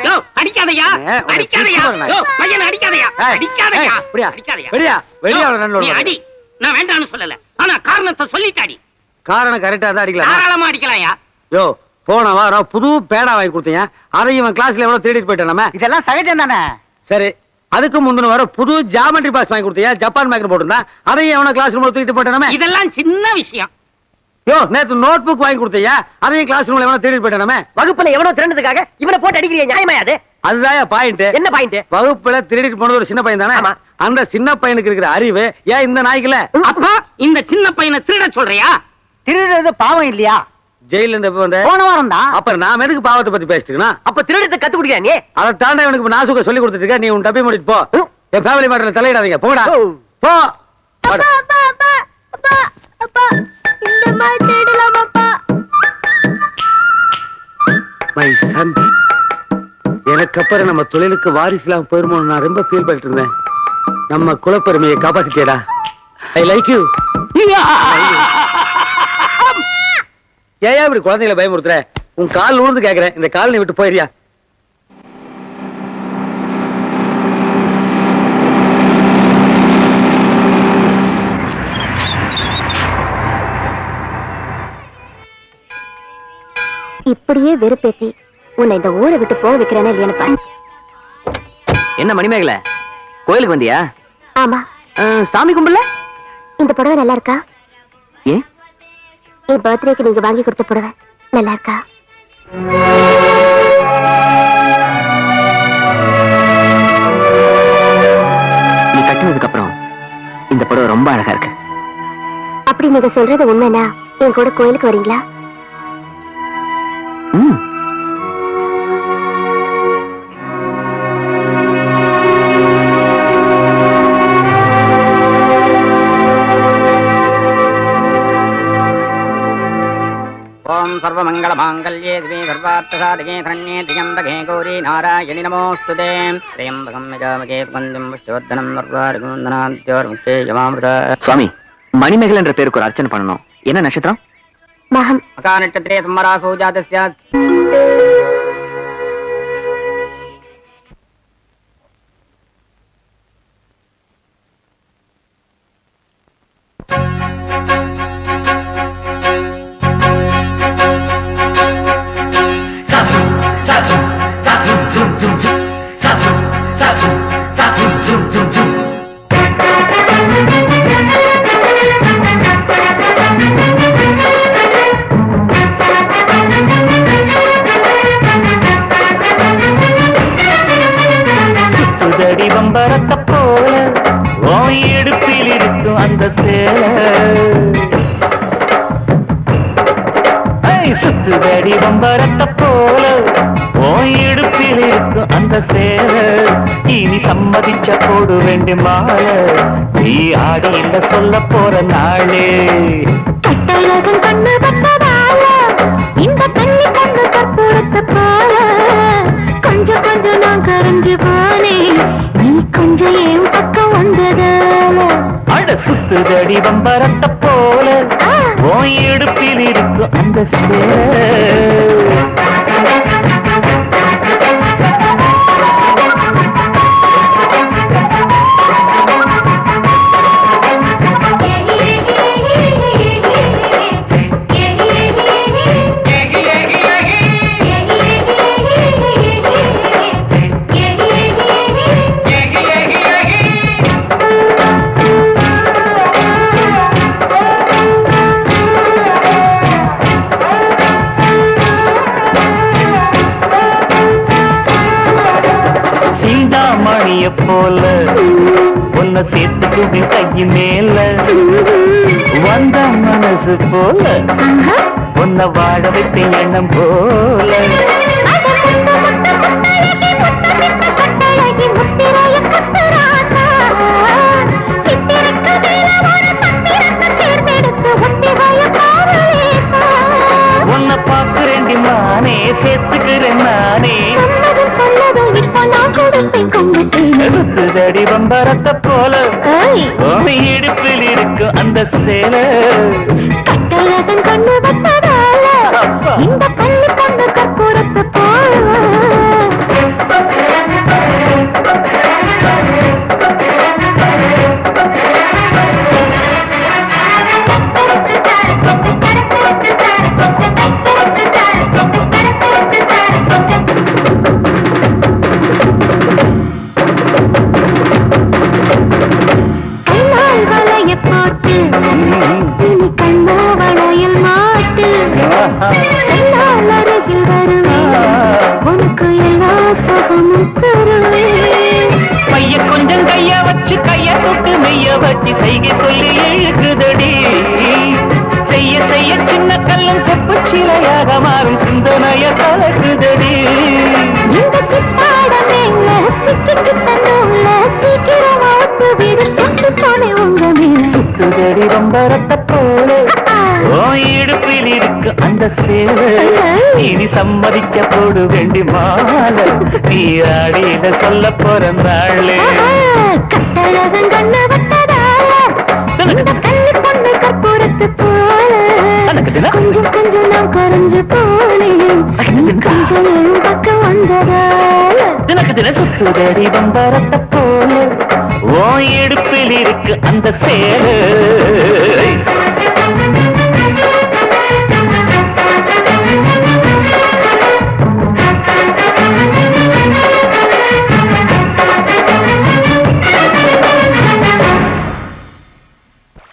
யோ, அடிக்காதயா அடிக்காதயா யோ, பையனை அடிக்காதயா அடிக்காதயா அடிக்காதயா வெளியா வெளியா நீ அடி. நான் வேண்டாம்னு சொல்லல, ஆனா காரணத்தை சொல்லிட்டாடி. காரணம் கரெக்டா தான் அடிக்கலாம். தாராளமா அடிக்கலாம்யா. யோ போன வாரம் புது பேனா வாங்கி கொடுத்தீங்க, அதையும் இவன் கிளாஸ்ல எவ்வளவு தேடிட்டு போயிட்டான் நம்ம. இதெல்லாம் சகஜம் தானே. சரி, அதுக்கு முந்தின வாரம் புது ஜாமெட்ரி பாக்ஸ் வாங்கி கொடுத்தீங்க, ஜப்பான் மேக்கர் போட்டுருந்தா, அதையும் எவன கிளாஸ் ரூம்ல தூக்கிட்டு போயிட்டான் நம்ம. இதெல்லாம் சின்ன விஷயம். யோ நேத்து நோட் புக் வாங்கி கொடுத்தீங்க, அதையும் கிளாஸ் ரூம்ல எவன தேடிட்டு போயிட்டான் நம்ம. வகுப்புல எவனோ திருடுறதுக்காக இவனை போட்டு அடிக்கிறிய, நியாயமா அது? அதுதான் பாயிண்ட். என்ன பாயிண்ட்? வகுப்புல திருடிட்டு போனது ஒரு சின்ன பையன் தானே. ஆமா. அந்த சின்ன பையனுக்கு இருக்கிற அறிவு ஏன் இந்த நாய்க்குல? அப்பா இந்த சின்ன பையனை திருட சொல்றியா? திருடுறது பாவம் இல்லையா? ஜெயில இருந்து எப்ப வந்த? போன வாரம் தான். அப்புறம் நாம எதுக்கு பாவத்தை பத்தி பேசிட்டுனா? அப்ப திருடத்தை கத்து குடிக்கிற நீ? அதை தாண்ட இவனுக்கு இப்ப நாசுக்க சொல்லி கொடுத்துட்டு இருக்க. நீ உன் டப்பி முடிட்டு போ. என் ஃபேமிலி மேட்டர்ல தலையிடாதீங்க. போடா போ. வாடா. இந்த மாதிரி தேடலாமாப்பா? மை சன், எனக்கு அப்புறம் நம்ம தொழிலுக்கு வாரிசுலாம் போயிருமோ நான் ரொம்ப ஃபீல் பண்ணிட்டு இருந்தேன். நம்ம குலப்பெருமையை காப்பாத்திட்டேடா. I like you. ஏன் இப்படி குழந்தைகளை பயமுறுத்துற? உன் கால் ஊர்ந்து கேக்குறேன், இந்த கால் நீ விட்டு போயிரியா? இப்படியே வெறுப்பேத்தி உன்னை இந்த ஊரை விட்டு போக வைக்கிறேன்னு இல்லையானு பாரு. என்ன மணிமேகலை, கோயிலுக்கு வந்தியா? ஆமா. சாமி கும்பிடல? இந்த புடவை நல்லா இருக்கா? ஏன்? என் பர்த்டேக்கு நீங்க வாங்கி கொடுத்த புடவை நல்லா இருக்கா? நீ கட்டினதுக்கு அப்புறம் இந்த புடவை ரொம்ப அழகா இருக்கு. அப்படி நீங்க சொல்றது உண்மைனா என் கூட கோயிலுக்கு வரீங்களா? ஓம் சர்வமங்கள மாங்கல்யே திவே சர்வார்த்தசாதகே சரண்யே திரியம்பகே கௌரி நாராயணி நமோஸ்துதே. திரியம்பகம் யஜாமகே சுகந்திம் புஷ்டிவர்தனம் சர்வாரிகுந்தனாத்யோர்முக்தே யமாமிருத. சுவாமி, மணிமேகலை என்ற பேருக்கு ஒரு அர்ச்சனை பண்ணணும். என்ன நட்சத்திரம்? மகம். மகா நட்சத்திரே சம்மராசோ ஜாதஸ்ய. சுத்துதடி பம்பரத்தை போல உன் இடுப்பில் இருக்கும் அந்த சேலை. சுத்துதடி பம்பரத்தை போல உன் இடுப்பில் இருக்கும் அந்த சேலை. இனி சம்மதிச்ச போடு வேண்டு மாலை, நீ ஆடி இல்ல சொல்ல போற நாளே. கட்டழகன் கண்ணு பட்டதால இந்த கண்ணி கண்ணு கற்பூரத்தை போல கொஞ்சம் கொஞ்சம் நான் கரைஞ்சு போனேன், நீ கொஞ்சம் என் பக்கம் வந்ததால. அட சுத்துதடி பம்பரத்தை போல உன் இடுப்பில் இருக்கும் அந்த சேலை. Yeah. உன்னை சேர்த்துக்குவேன் கையின் மேல வந்த மனசு போல உன்னை வாழ வைப்பேன் எண்ணம் போல உன்னை பார்க்கிறேன் மானே சேர்த்துக்கிறேன் நானே சுத்துதடி வம்பரத்தை போல இடுப்பில் இருக்கும் அந்த சேல கண்ணு வட்டதால இந்த கண்ணு கொண்டு கற்பூரத்து பைய கொஞ்சம் கைய வச்சு கைய தொட்டு மெய்ய வச்சு செய்கை சொல்லி எழுக்குதடி செய்ய செய்ய சின்ன கல்லும் செப்பு சிலையாக மாறும் சிந்தனைய கலக்குதடி சுத்துதடி ரொம்பரத்தை போல இடுப்பில் இருக்கு அந்த சேலை இனி சம்மதிக்க போடு வேண்டி மாலை நீ ஆடியில சொல்ல பிறந்தாளே கொஞ்சம் கொஞ்சம் நான் குறைஞ்சு போனேன் கொஞ்சம் பக்கம் வந்ததால தின சுத்துதடி வம்பரத்தை போல ஓ இடுப்பில் இருக்கு அந்த சேலை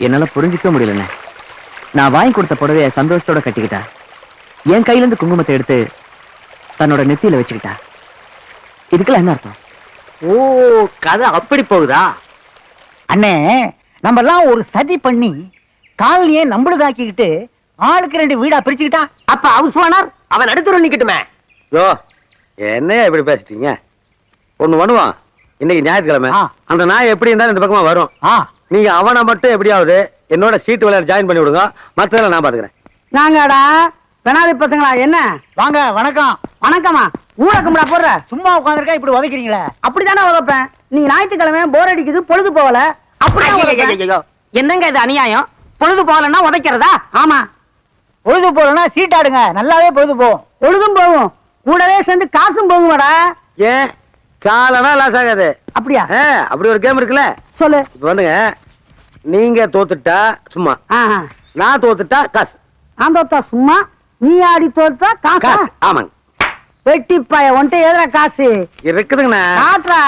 என்னால புரிஞ்சுக்க முடியலண்ணே. நான் வாங்கி கொடுத்த புடவைய சந்தோஷத்தோட கட்டிக்கிட்டா, என் கையில இருந்து குங்குமத்தை எடுத்து தன்னோட நெத்தியில வச்சுக்கிட்டா. இதுக்கெல்லாம் என்ன அர்த்தம்? ஓ, கதை அப்படி போகுதா? அண்ணே, நம்ம எல்லாம் ஒரு சதி பண்ணி காலனியே நம்மளுதாக்கிக்கிட்டு ஆளுக்கு 2 வீடா பிரிச்சுக்கிட்டா, அப்ப ஹவுஸ் ஓனர் அவன் நடுத்தர நிக்கட்டுமே. யோ, என்ன இப்படி பேசிட்டீங்க? ஒண்ணு பண்ணுவான், இன்னைக்கு ஞாயிற்றுக்கிழமை, அந்த நாய் எப்படி இருந்தாலும் இந்த பக்கமா வரும். நீங்க அவனை மட்டும் எப்படியாவது என்னோட சீட்டு விளையாட ஜாயின் பண்ணி விடுங்க, மற்றதெல்லாம் நான் பாத்துக்கிறேன். நாங்கடா பெனாதி பசங்களா? என்ன வாங்க. வணக்கம். வணக்கமா? ஊழக்கம்டா போடுற, சும்மா உட்காந்துருக்கா இப்படி உதைக்கிறீங்களே? அப்படித்தானே உதப்பேன். நீங்க ஞாயிற்றுக்கிழமை போர் அடிக்குது, பொழுது போகல, அப்படியே என்னங்க இது அநியாயம்? பொழுது போகலன்னா உதைக்கிறதா? ஆமா, பொழுது போகலன்னா சீட்டாடுங்க, நல்லாவே பொழுது போகும். பொழுதும் போகும், கூடவே சேர்ந்து காசும் போகுமாடா. ஏன் காலனா லாஸ் ஆகாது? அப்படியா? அப்படி ஒரு கேம் இருக்குல்ல, சொல்லு. இப்ப வந்துங்க, நீங்க தோத்துட்டா சும்மா, நான் தோத்துட்டா காசு. நான் தோத்தா சும்மா, நீ ஆடி தோத்தா காசா? ஆமாங்க. வெட்டிப்பாய ஒன்ட்டே எதுல காசு இருக்குதுங்கண்ணா. காட்டுறா.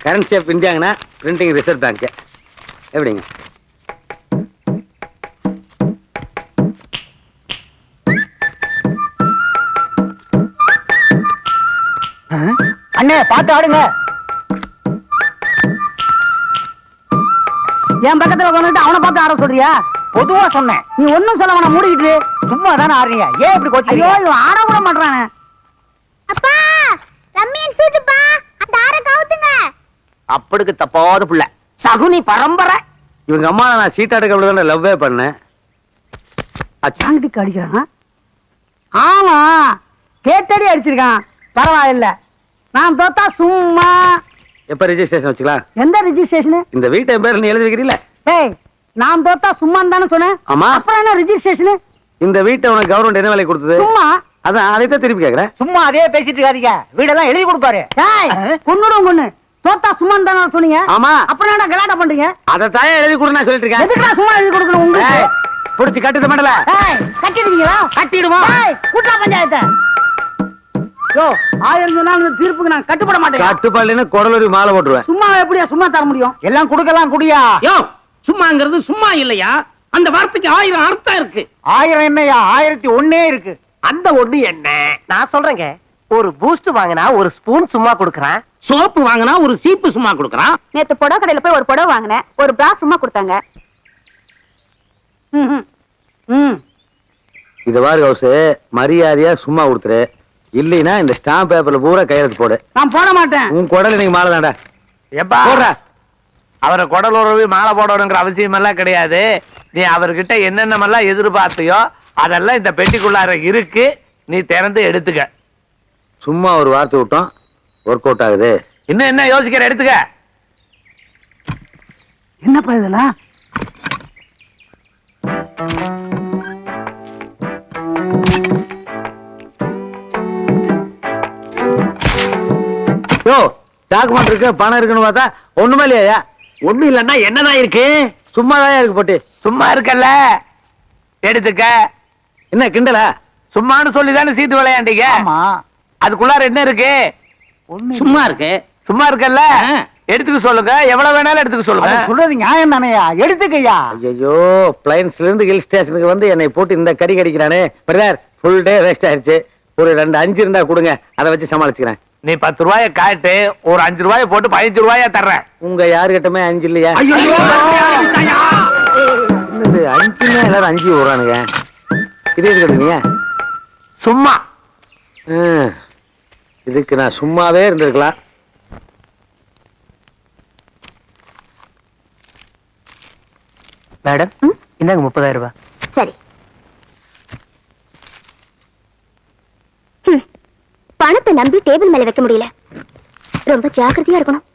கரன்சி ஆஃப் இந்தியாங்கண்ணா, பிரிண்டிங் ரிசர்வ் பேங்க். எப்படிங்க? அண்ணே, பார்த்து ஆடுங்க. என் பக்கத்துல வந்துட்டு அவனை பார்த்து ஆட சொல்றியா? பொதுவா சொன்னேன். நீ ஒண்ணும் சொல்ல வேணாம், மூடிக்கிட்டு சும்மா தானே ஆடுறீங்க, ஏன் இப்படி கோச்சிக்கிறீங்க? ஐயோ, இவன் ஆட கூட மாட்டானே. அப்பா, ரம்மியன் சீட்டுப்பா, அந்த ஆற கவுத்துங்க. அப்படிக்கு தப்பாத புள்ள, சகுனி பரம்பரை. இவங்க அம்மா நான் சீட்டாடுக்க அப்படிதான் லவ்வே பண்ணேன். சாங்கிட்டுக்கு அடிக்கிறான். ஆமா, கேட்டடி அடிச்சிருக்கான். பரவாயில்ல, நான் தோத்தா சும்மா. எப்ப ரெஜிஸ்ட்ரேஷன் வச்சுக்கலாம்? எந்த ரெஜிஸ்ட்ரேஷன்? இந்த வீட்டை பேர் நீ எழுதி வைக்கிறீல்ல? ஏய், நான் தோத்தா சும்மான்னு தானே சொன்னேன். ஆமா, அப்புறம் என்ன ரெஜிஸ்ட்ரேஷன்? இந்த வீட்டை உனக்கு கவர்மெண்ட் என்ன வேலை கொடுத்தது? சும்மா. அதான் அதைத்தான் திருப்பி கேக்குறேன். சும்மா அதே பேசிட்டு இருக்காதீங்க, வீடெல்லாம் எழுதி கொடுப்பாரு. ஏய், கொன்னுடும் கொன்னு. தோத்தா சும்மான்னு தானே சொன்னீங்க. ஆமா, அப்புறம் என்ன கலாட்டா பண்றீங்க? அதை தாயே எழுதி கொடு நான் சொல்லிட்டு இருக்கேன். எதுக்குடா சும்மா எழுதி கொடுக்கணும் உங்களுக்கு? புடிச்சு கட்டுது மண்டல. ஏய், கட்டிடுவீங்களா? கட்டிடுவோம். ஏய், கூட்டா பஞ்சாயத்தை. யோ, 1000 சொன்னாலும் இந்த தீர்ப்புக்கு நான் கட்டுப்பட மாட்டேன். கட்டுப்பாடுன்னு குடலூரி மாலை போட்டுருவேன். சும்மா எப்படியா சும்மா தர முடியும்? எல்லாம் கொடுக்கலாம், குடியா. யோ, சும்மாங்கிறது சும்மா இல்லையா? அந்த வார்த்தைக்கு 1000 அர்த்தம் இருக்கு. 1000 என்னையா, 1001 இருக்கு. அந்த ஒண்ணு என்ன? நான் சொல்றேங்க, ஒரு பூஸ்ட் வாங்கினா ஒரு ஸ்பூன் சும்மா கொடுக்கறான். சோப்பு வாங்கினா ஒரு சீப்பு சும்மா கொடுக்கறான். நேத்து புடவை கடையில போய் ஒரு புடவை வாங்கினேன், ஒரு பிரா சும்மா கொடுத்தாங்க. இது வாரு ஹவுஸ், மரியாதையா சும்மா கொடுத்துரு. இல்லைன்னா இந்த ஸ்டாம்ப் பேப்பர்ல பூரா கையெழுத்து போடு. நான் போட மாட்டேன். உன் குடல் இன்னைக்கு மாலை தான்டா. எப்பா போடுறா. அவரை குடல் உறவு மாலை போடணுங்கிற அவசியம் எல்லாம் கிடையாது. நீ அவர்கிட்ட என்னென்னமெல்லாம் எதிர்பார்த்தியோ அதெல்லாம் இந்த பெட்டிக்குள்ளார இருக்கு. நீ திறந்து எடுத்துக்க. சும்மா ஒரு வார்த்தை விட்டோம், ஒர்க் அவுட் ஆகுது. இன்னும் என்ன யோசிக்கிற? எடுத்துக்க. என்னப்பா இதெல்லாம்? யோ, டாக்குமெண்ட் இருக்கு, பணம் இருக்குன்னு பார்த்தா ஒண்ணுமே இல்லையா? ஒண்ணு இல்லன்னா என்னதான் இருக்கு? சும்மாதான் இருக்கு போட்டு. சும்மா இருக்கல்ல, எடுத்துக்க. என்ன கிண்டலா? சும்மான்னு சொல்லிதானே சீட்டு விளையாண்டீங்க. ஆமா. அதுக்குள்ளார என்ன இருக்கு? சும்மா இருக்கு. சும்மா இருக்கல்ல, எடுத்துக்க சொல்லுங்க. எவ்வளவு வேணாலும் எடுத்துக்க சொல்லுங்க. அவன் சொல்றது நியாயம் தானேயா, எடுத்துக்கய்யா. ஐயோ, பிளைன்ஸ்ல இருந்து ஹில் ஸ்டேஷனுக்கு வந்து என்னை போட்டு இந்த கடி கடிக்கிறானே. பிரதர், ஃபுல் டே வேஸ்ட் ஆயிடுச்சு. ஒரு 2 5 இருந்தா கொடுங்க, அதை வச்சு சமாளிச்சுக்கிறேன். நீ 10 ரூபாய காட்டு, ஒரு 5 ரூபாய போட்டு 15 ரூபாயா தர்றேன். உங்க யாருகிட்டமே 5 இல்லையா? என்னது 5ன்னா எல்லாரும் 5 விடுறானுங்க. இது எதுக்கு எடுத்தீங்க? சும்மா இதுக்கு நான் சும்மாவே இருந்திருக்கலாம். மேடம், இந்தாங்க 30,000 ரூபாய். சரி. பணத்தை நம்பி டேபிள் மேல வைக்க முடியல. ரொம்ப ஜாக்கிரதையா இருக்கணும்.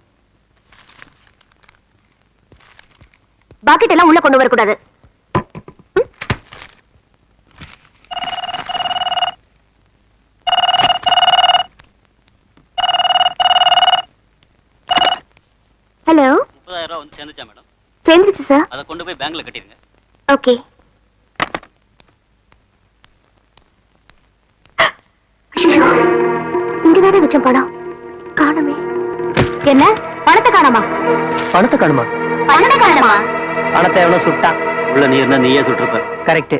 பாக்கெட் எல்லாம் உள்ள கொண்டு வரக்கூடாது. ஹலோ. 30,000 ரூபாய் வந்து சேர்ந்துச்சா மேடம்? சேர்ந்துச்சு சார். அதை கொண்டு போய் பேங்க்ல கட்டிருங்க. ஓகே. இங்கதானே வச்சோம் பணம், காணுமே. என்ன பணத்தை காணாமா? பணத்தை காணுமா? பணத்தை காணாமா? பணத்தை எவனோ சுட்டான். உள்ள நீ இருந்தா நீயே சுட்டிருப்ப. கரெக்ட்.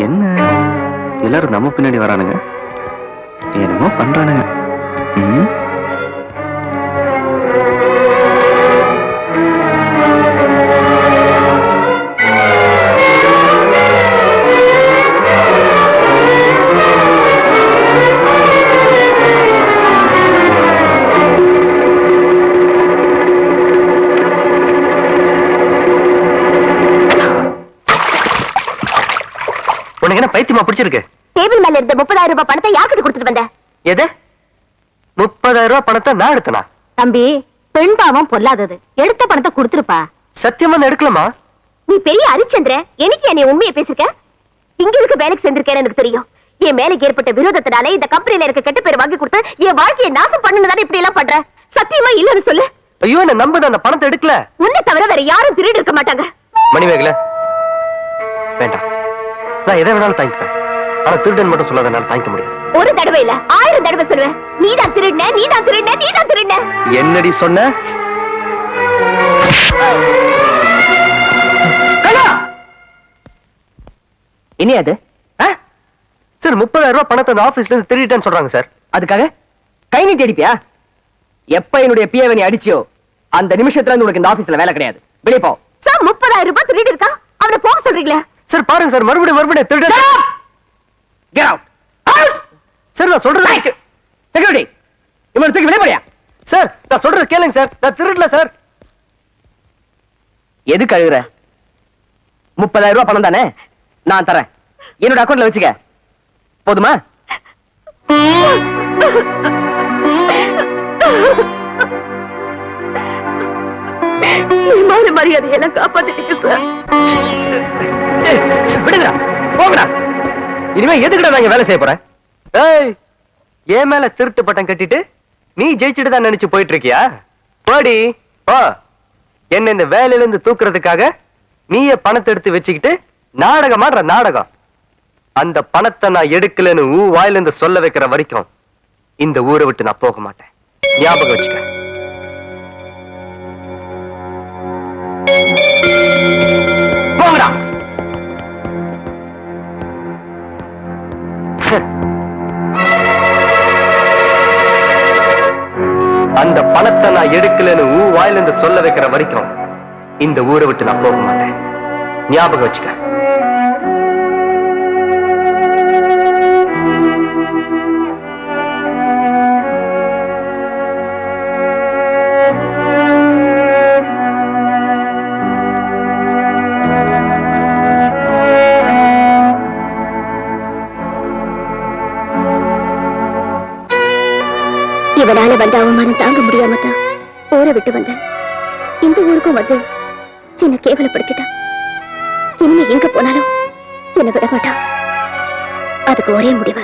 என்ன எல்லாரும் நம்ம பின்னாடி வரானுங்க, என்னமோ பண்றானுங்க. உனக்கு என்ன பைத்தியமா பிடிச்சிருக்கு? டேபிள் மேல இருந்த 30,000 ரூபாய் பணத்தை யார்கிட்ட கொடுத்துட்டு வந்த? எது? 30,000 ரூபாய் பணத்தை நான் எடுத்தனா? தம்பி, பெண் பாவம் பொல்லாதது. எடுத்த பணத்தை கொடுத்துருப்பா. சத்தியமா நான் எடுக்கலாமா? நீ பெரிய அரிச்சந்திர, எனக்கு என்னை உண்மையை பேசிருக்க. இங்க இருக்க வேலைக்கு செஞ்சிருக்கேன்னு எனக்கு தெரியும். என் மேலுக்கு ஏற்பட்ட விரோதத்தினால இந்த கம்பெனில இருக்க கெட்ட பேர் வாங்கி கொடுத்து என் வாழ்க்கையை நாசம் பண்ணுனதானே இப்படி எல்லாம் பண்ற. சத்தியமா இல்லன்னு சொல்லு. ஐயோ, என்ன நம்ப, நான் அந்த பணத்தை எடுக்கல. உன்னை தவிர வேற யாரும் திருடி இருக்க மாட்டாங்க. மணிமேகலை, வேண்டாம். நான் எதை வேணாலும் தாங்கிப்பேன். ஆனா திருடன் மட்டும் சொல்லாதனால தாங்கிக்க முடியாது. ஒரு தடவை இல்ல 1000 தடவை சொல்லுவேன். நீதான் திருடின, நீதான் திருடின, நீதான் திருடின. என்னடி சொன்ன? இனி அது சார் 30,000 ரூபாய் பணத்தை அந்த ஆபீஸ்ல இருந்து திருடிட்டேன்னு சொல்றாங்க சார். அதுக்காக கை நீட்டி அடிப்பியா? எப்ப என்னுடைய பிஏவை நீ அடிச்சியோ அந்த நிமிஷத்துல இருந்து உனக்கு இந்த ஆபீஸ்ல வேலை கிடையாது. வெளிய போ. சார் 30,000 ரூபாய் திருடி இருக்கா, அவனை போக சொல்றீங்களா? சார் பாருங்க சார், மறுபடியும் திருட. Get out. அவுட். சார் நான் சொல்றது செக்யூரிட்டி, இவனை தூக்கி வெளிய போறியா? சார் நான் சொல்றது கேளுங்க சார், நான் திருடல சார். எது கழுகுற? 30,000 ரூபாய் பணம் தானே, நான் தரேன். என்னோட அக்கௌண்ட்ல வச்சுக்க, போதுமா? மரியாதையெல்லாம் காப்பாத்திட்டீங்க சார். விடுங்கடா, போங்கடா. இனிமே எதுக்குடா நாங்க வேலை செய்ய போறேன்? ஏய், என் மேல திருட்டு பட்டம் கட்டிட்டு நீ ஜெயிச்சுட்டு தான் நினைச்சு போயிட்டு இருக்கியா? போடி போ. என்ன இந்த வேலையில இருந்து தூக்குறதுக்காக நீயே பணத்தை எடுத்து வச்சுக்கிட்டு நாடகம் ஆடுற நாடகம். அந்த பணத்தை நான் எடுக்கலன்னு வாயில இருந்து சொல்ல வைக்கிற வரைக்கும் இந்த ஊரை விட்டு நான் போக மாட்டேன். ஞாபகம் வச்சுக்க. போங்கடா. அந்த பணத்தை நான் எடுக்கலன்னு வாயில இருந்து சொல்ல வைக்கிற வரைக்கும் இந்த ஊரை விட்டு நான் போக மாட்டேன். ஞாபகம் வச்சுக்க. இவனால வந்த அவமானம் தாங்க முடியாம தான் ஊரை விட்டு வந்தேன். இந்த ஊருக்கும் வந்து என்ன கேவலப்படுத்திட்டான். இனிமே எங்க போனாலும் என்ன விட மாட்டான். அதுக்கு ஒரே முடிவு,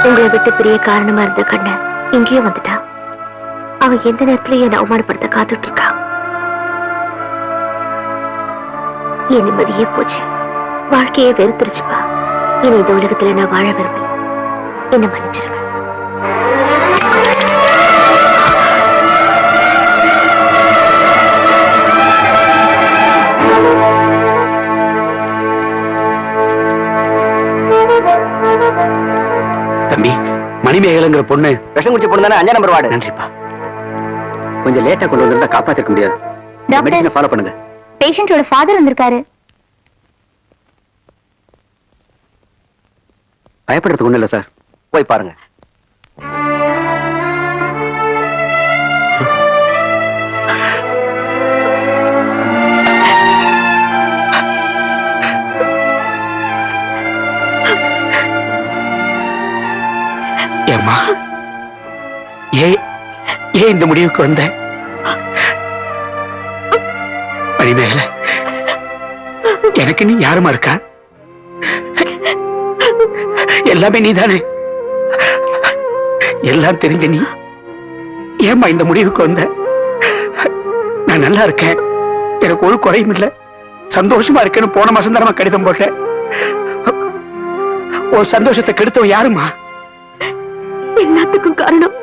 உங்களை விட்டு பிரிய காரணமா இருந்த கண்ணன் இங்கேயும் வந்துட்டான். அவன் எந்த நேரத்திலயும் என்ன அவமானப்படுத்த காத்துட்டு இருக்கான். என் நிம்மதியே போச்சு. வாழ்க்கையே வெறுத்துருச்சுப்பா. இனி இந்த உலகத்துல நான் வாழ விரும்பல. என்ன மன்னிச்சிருங்க. தம்பி, மணிமேகலைங்கிற பொண்ணு விஷம் குடிச்ச பொண்ணு தானே? 5 நம்பர் வார்டு. நன்றிப்பா. கொஞ்சம் லேட்டா கொண்டு வந்திருந்தா காப்பாத்திக்க முடியாது. மெடிசனை ஃபாலோ பண்ணுங்க. பேஷண்டோட ஃபாதர் வந்திருக்காரு. பயப்படுறதுக்கு ஒண்ணு இல்ல சார். போய் பாருங்க. ஏம்மா, ஏன் இந்த முடிவுக்கு வந்த? மணிமேகலை, எனக்கு நீ யாருமா இருக்கா? எல்லாமே நீதானே. எல்லாம் தெரிஞ்ச நீ ஏம்மா இந்த முடிவுக்கு வந்த? நான் நல்லா இருக்கேன், எனக்கு ஒரு குறையும் இல்லை, சந்தோஷமா இருக்கேன்னு போன மாசம் தான் கடிதம் போட்டேன். ஒரு சந்தோஷத்தை கெடுத்தவன் யாருமா? எல்லாத்துக்கும் காரணம்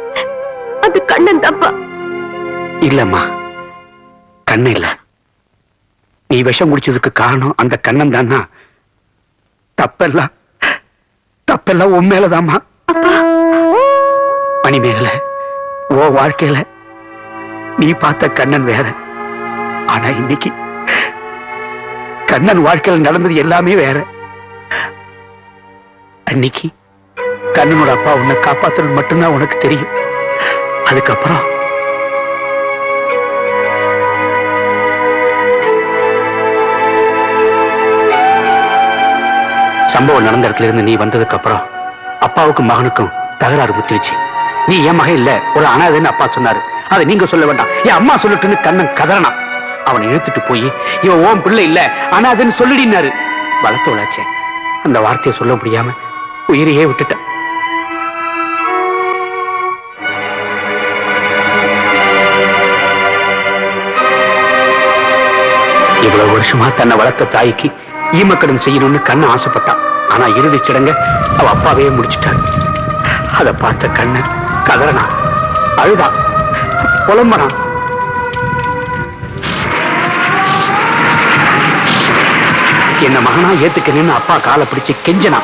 அது கண்ணன் தப்பா? இல்லம்மா, கண்ணன் இல்ல. நீ விஷம் குடிச்சதுக்கு காரணம் அந்த கண்ணன் தானா? தப்பெல்லாம் உன் மேலதாம்மா. மணிமேகலை, ஓ வாழ்க்கையில நீ பார்த்த கண்ணன் வேற. ஆனா இன்னைக்கு கண்ணன் வாழ்க்கையில நடந்தது எல்லாமே வேற. அன்னைக்கு கண்ணனோட அப்பா உன்னை காப்பாத்துறது மட்டும்தான் உனக்கு தெரியும். அதுக்கப்புறம் சம்பவம் நடந்த இடத்துல இருந்து நீ வந்ததுக்கு அப்புறம் அப்பாவுக்கும் மகனுக்கும் தகராறு முத்திருச்சு. நீ என் மகன் இல்ல, ஒரு அனாதைன்னு அப்பா சொன்னாரு. அதை நீங்க சொல்ல வேண்டாம், என் அம்மா சொல்லட்டுன்னு கண்ணன் கதறனா. அவனை இழுத்துட்டு போய் இவன் ஓம் பிள்ளை இல்ல அனாதைன்னு சொல்லிடினாரு. வளர்த்தவளாச்சே, அந்த வார்த்தையை சொல்ல முடியாம உயிரையே விட்டுட்டேன். இவ்வளவு வருஷமா தன்னை வளர்த்த தாய்க்கு ஈமக்கடன் செய்யணும்னு கண்ணன் ஆசைப்பட்டான். ஆனா இறுதி சடங்க அவ அப்பாவே முடிச்சுட்டான். அதை பார்த்த கண்ணன் கதறனா, அழுதா, புலம்பனா. என்ன மகனா ஏத்துக்கணும்னு அப்பா காலை பிடிச்சு கெஞ்சனா.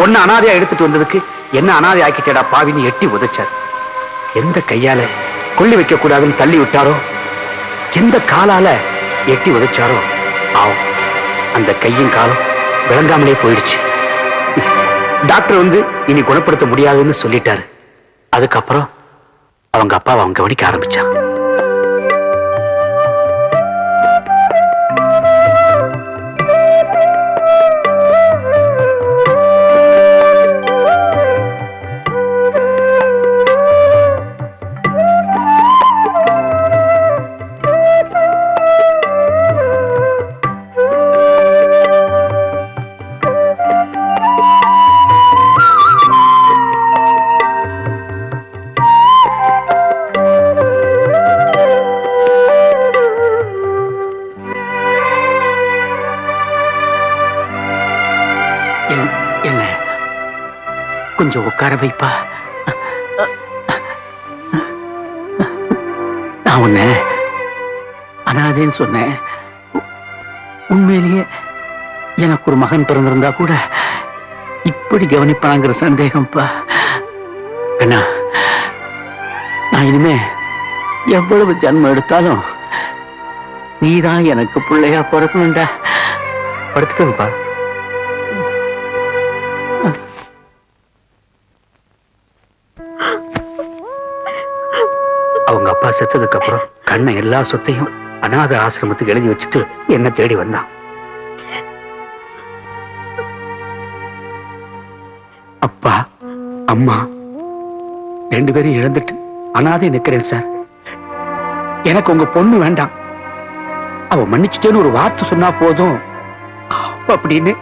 ஒன்னு அனாதையா எடுத்துட்டு வந்ததுக்கு என்ன அனாதை ஆக்கிட்டடா பாவின்னு எட்டி உதைச்சார். எந்த கையால கொள்ளி வைக்க கூடாதுன்னு தள்ளி விட்டாரோ, எந்த காலால எட்டி உதைச்சாரோ, ஆவும் அந்த கையும் காலம் விளங்காமலே போயிடுச்சு. டாக்டர் வந்து இனி குணப்படுத்த முடியாதுன்னு சொல்லிட்டாரு. அதுக்கப்புறம் அவங்க அப்பாவை அவன் கவனிக்க ஆரம்பிச்சான். என்ன கொஞ்சம் உட்கார வைப்பா. நான் உன்னை அனாதேன்னு சொன்னேன். உண்மையிலேயே எனக்கு ஒரு மகன் பிறந்திருந்தா கூட இப்படி கவனிப்பாங்கிற சந்தேகம்ப்பா. அண்ணா, நான் இனிமே எவ்வளவு ஜன்மம் எடுத்தாலும் நீதான் எனக்கு பிள்ளையா பிறக்கணும்டா. படுத்துக்கோங்கப்பா. அவங்க அப்பா செத்ததுக்கு அப்புறம் கண்ணை எல்லா சொத்தையும் அநாத ஆசிரமத்துக்கு எழுதி வச்சுட்டு என்ன தேடி வந்தான். அப்பா அம்மா 2 பேரும் இழந்துட்டு அனாதை நிக்கிறேன் சார். எனக்கு உங்க பொண்ணு வேண்டாம், அவ மன்னிச்சுட்டேன்னு ஒரு வார்த்தை சொன்னா போதும் அப்படின்னு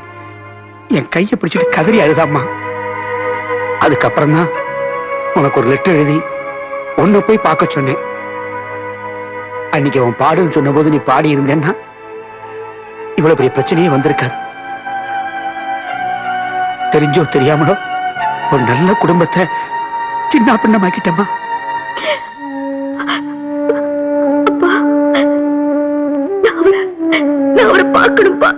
என் கையை பிடிச்சிட்டு கதறி அழுதாம்மா. அதுக்கப்புறம் தான் உனக்கு ஒரு லெட்டர் எழுதி உன்னை போய் பார்க்க சொன்னேன். அன்னைக்கு அவன் பாடுன்னு சொன்ன போது நீ பாடி இருந்தேன்னா இவ்வளவு பெரிய பிரச்சனையே வந்திருக்காது. தெரிஞ்சோ தெரியாமலோ ஒரு நல்ல குடும்பத்தை சின்ன பின்னமாக்கிட்டம்மா. பார்க்கணும்பா.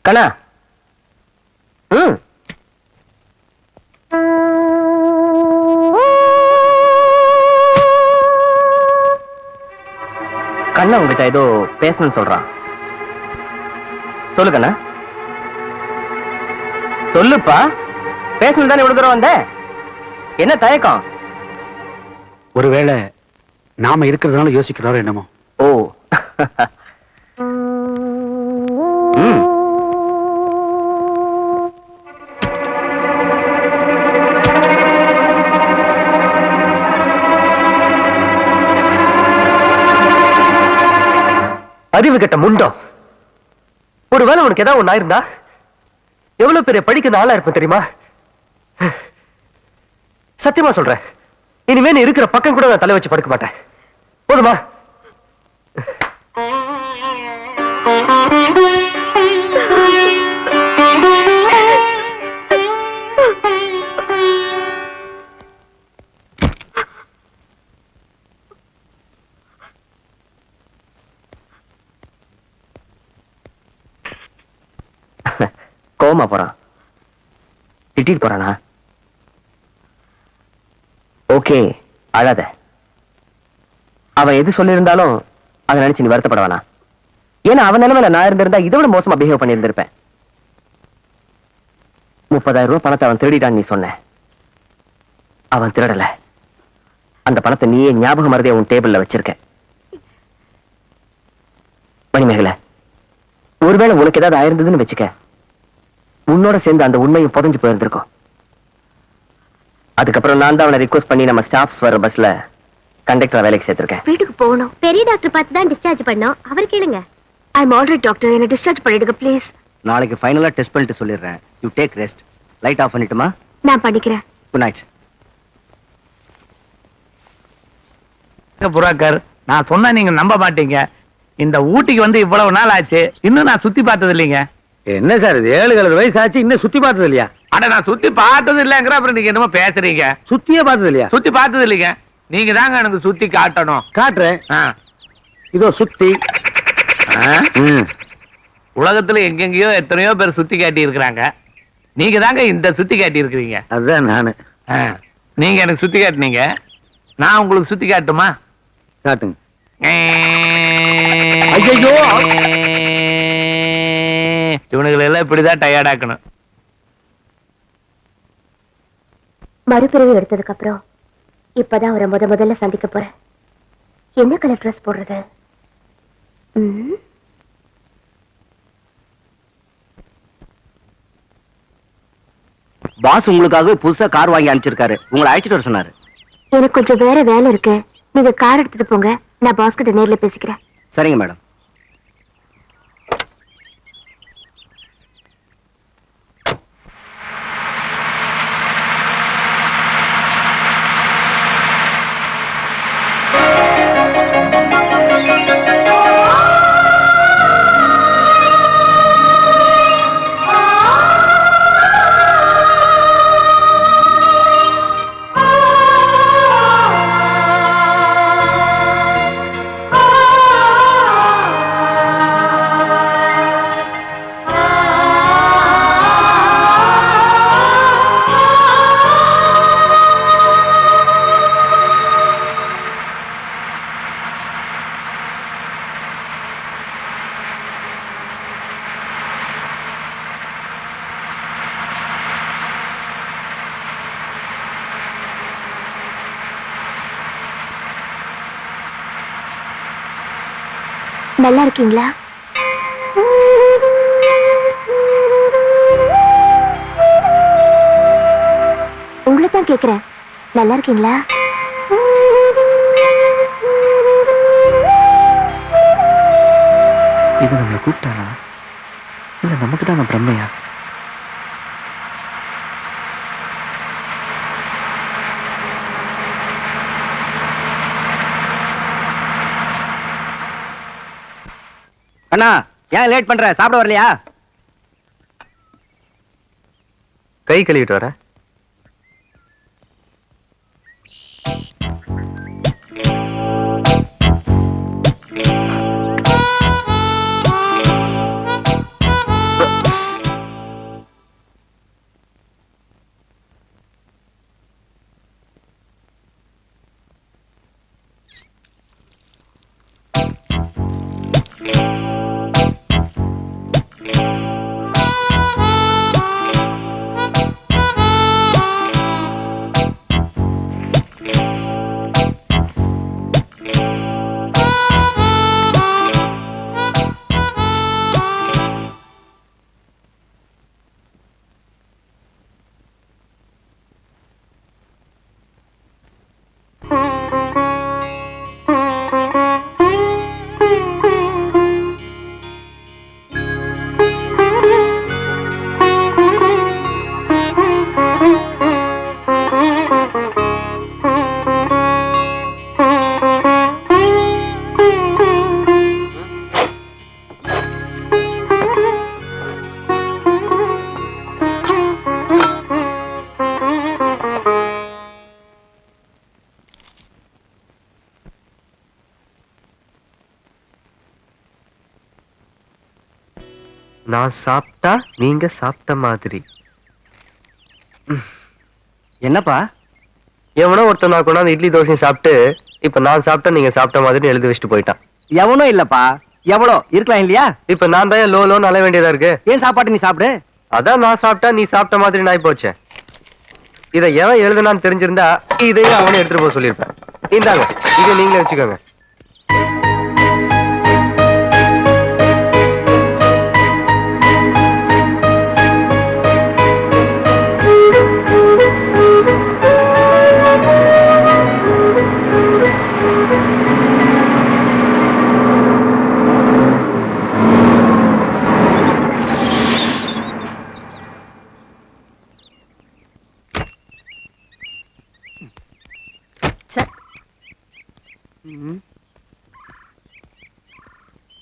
கண்ணா, கண்ணா உங்ககிட்ட ஏதோ பேசணும்னு சொல்றான். சொல்லு கண்ணா, சொல்லுப்பா. பேசணும் தானே இவ்வளவு தூரம் வந்த, என்ன தயக்கம்? ஒருவேளை நாம இருக்கிறதுனால யோசிக்கிறாரோ என்னமோ. ஓ அறிவு கெட்ட முண்டம். ஒருவேளை உனக்கு ஏதாவது ஒண்ணு ஆயிருந்தா எவ்வளவு பெரிய படிக்கிற ஆளா இருப்பேன் தெரியுமா? சத்தியமா சொல்றேன், இனிமே நீ இருக்கிற பக்கம் கூட நான் தலை வச்சு படுக்க மாட்டேன். போதுமா? கோமா போறான், திட்டிட்டு போறானா? ஓகே, அழாத. அவன் எது சொல்லியிருந்தாலும் அதை நினைச்சு நீ வருத்தப்பட வேணாம். ஏன்னா அவன் நிலைமையில நான் இருந்திருந்தா இதை விட மோசமா பிஹேவ் பண்ணியிருந்திருப்பேன். 30,000 ரூபாய் பணத்தை அவன் திருடிட்டான்னு நீ சொன்ன. அவன் திருடல. அந்த பணத்தை நீயே ஞாபகம் மறதியா உன் டேபிள்ல வச்சிருக்க. மணிமேகலை, ஒருவேளை உனக்கு ஏதாவது ஆயிருந்ததுன்னு வச்சுக்க, உன்னோட சேர்ந்து அந்த உண்மையும் புதஞ்சு போயிருந்திருக்கும். அதுக்கப்புறம் நான் தான் அவனை ரிக்வெஸ்ட் பண்ணி நம்ம ஸ்டாஃப்ஸ் வர பஸ்ல கண்டக்டரா வேலைக்கு சேர்த்திருக்கேன். வீட்டுக்கு போகணும். பெரிய டாக்டர் பார்த்து தான் டிஸ்சார்ஜ் பண்ணோம். அவர் கேளுங்க. ஐ அம் ஆல்ரைட் டாக்டர், என்ன டிஸ்சார்ஜ் பண்ணிடுங்க ப்ளீஸ். நாளைக்கு ஃபைனலா டெஸ்ட் பண்ணிட்டு சொல்லிடுறேன். You take rest. Light off பண்ணிட்டுமா? நான் பண்ணிக்கிறேன். Good night. புறாக்கர், நான் சொன்னா நீங்க நம்ப மாட்டீங்க. இந்த ஊட்டிக்கு வந்து இவ்வளவு நாள் ஆச்சு, இன்னும் நான் சுத்தி பார்த்தது இல்லைங்க. என்ன சார் இது 7 வயசு ஆச்சு, இன்னும் சுத்தி பார்த்தது இல்லையா? அட, நான் சுத்தி பார்த்தது இல்லைங்கிற அப்புறம் நீங்க என்னமோ பேசுறீங்க. சுத்தியே பார்த்தது இல்லையா? சுத்தி பார்த்தது இல்லைங்க. நீங்க தாங்க எனக்கு சுத்தி காட்டணும். காட்டுறேன். ஆ. இதோ சுத்தி. உலகத்துல எங்கெங்கயோ எத்தனையோ பேர் சுத்தி காட்டி இருக்கிறாங்க. நீங்க தாங்க இந்த சுத்தி காட்டி இருக்கிறீங்க. அதுதான் நானு. நீங்க எனக்கு சுத்தி காட்டுனீங்க, நான் உங்களுக்கு சுத்தி காட்டுமா? காட்டுங்க. ஐயோ, இவனுங்களை எல்லாம் இப்படிதான் டயர்ட் ஆக்கணும். மறுபிறவி எடுத்ததுக்கு அப்புறம் இப்பதான் அவரை முதல்ல சந்திக்க போறேன். என்ன கலர் ட்ரெஸ் போடுறது? பாஸ் உங்களுக்காக புதுசா கார் வாங்கி அனுப்பிச்சிருக்காரு. உங்களை அழைச்சிட்டு வர சொன்னாரு. எனக்கு கொஞ்சம் வேற வேலை இருக்கு. நீங்க கார் எடுத்துட்டு போங்க, நான் பாஸ் கிட்ட நேர்ல பேசிக்கிறேன். சரிங்க மேடம். நல்லா இருக்கீங்களா? உங்களை தான் கேக்குறேன். நல்லா இருக்கீங்களா? இது நம்மளை கூப்பிட்டானா இல்ல நமக்கு தான் பிரம்மையா? அண்ணா ஏன் லேட் பண்ற? சாப்பிட வரலையா? கை கழுவிட்டு வர. நான் சாப்பிட்டா நீங்க சாப்பிட்ட மாதிரி. என்னப்பா எவனோ ஒருத்தன் நான் கொண்டாந்து இட்லி தோசையும் சாப்பிட்டு இப்ப நான் சாப்பிட்டா நீங்க சாப்பிட்ட மாதிரி எழுதி வச்சுட்டு போயிட்டான். எவனோ இல்லப்பா, எவ்வளோ இருக்கலாம் இல்லையா? இப்ப நான் தான் லோன்னு அலைய வேண்டியதா இருக்கு. ஏன் சாப்பாட்டு நீ சாப்பிடு? அதான் நான் சாப்பிட்டா நீ சாப்பிட்ட மாதிரி நான் போச்சேன். இதை எவன் எழுதுனான்னு தெரிஞ்சிருந்தா இதையே அவனே எடுத்துட்டு போக சொல்லியிருப்பேன். இந்தாங்க, இதை நீங்களே வச்சுக்கோங்க.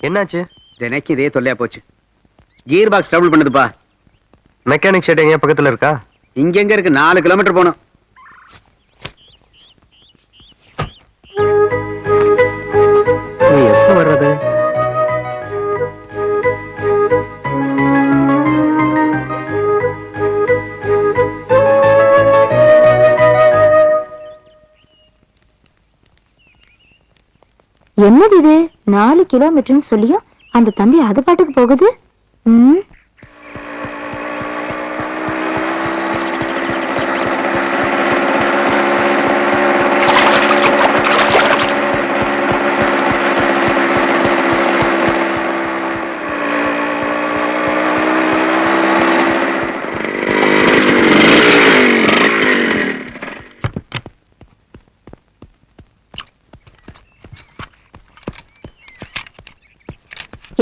என்னாச்சு? எனக்கு இதே தொல்லையா போச்சு. கியர் பாக்ஸ் ட்ரபிள் பண்ணுதுப்பா. மெக்கானிக் ஷெட் எங்க பக்கத்துல இருக்கா? இங்க எங்க இருக்கு? 4 கிலோமீட்டர் போகணும். நீ எப்ப வர்றது? என்னது இது? 4 கிலோமீட்டர்னு சொல்லியும் அந்த தம்பி அது பாட்டுக்கு போகுது.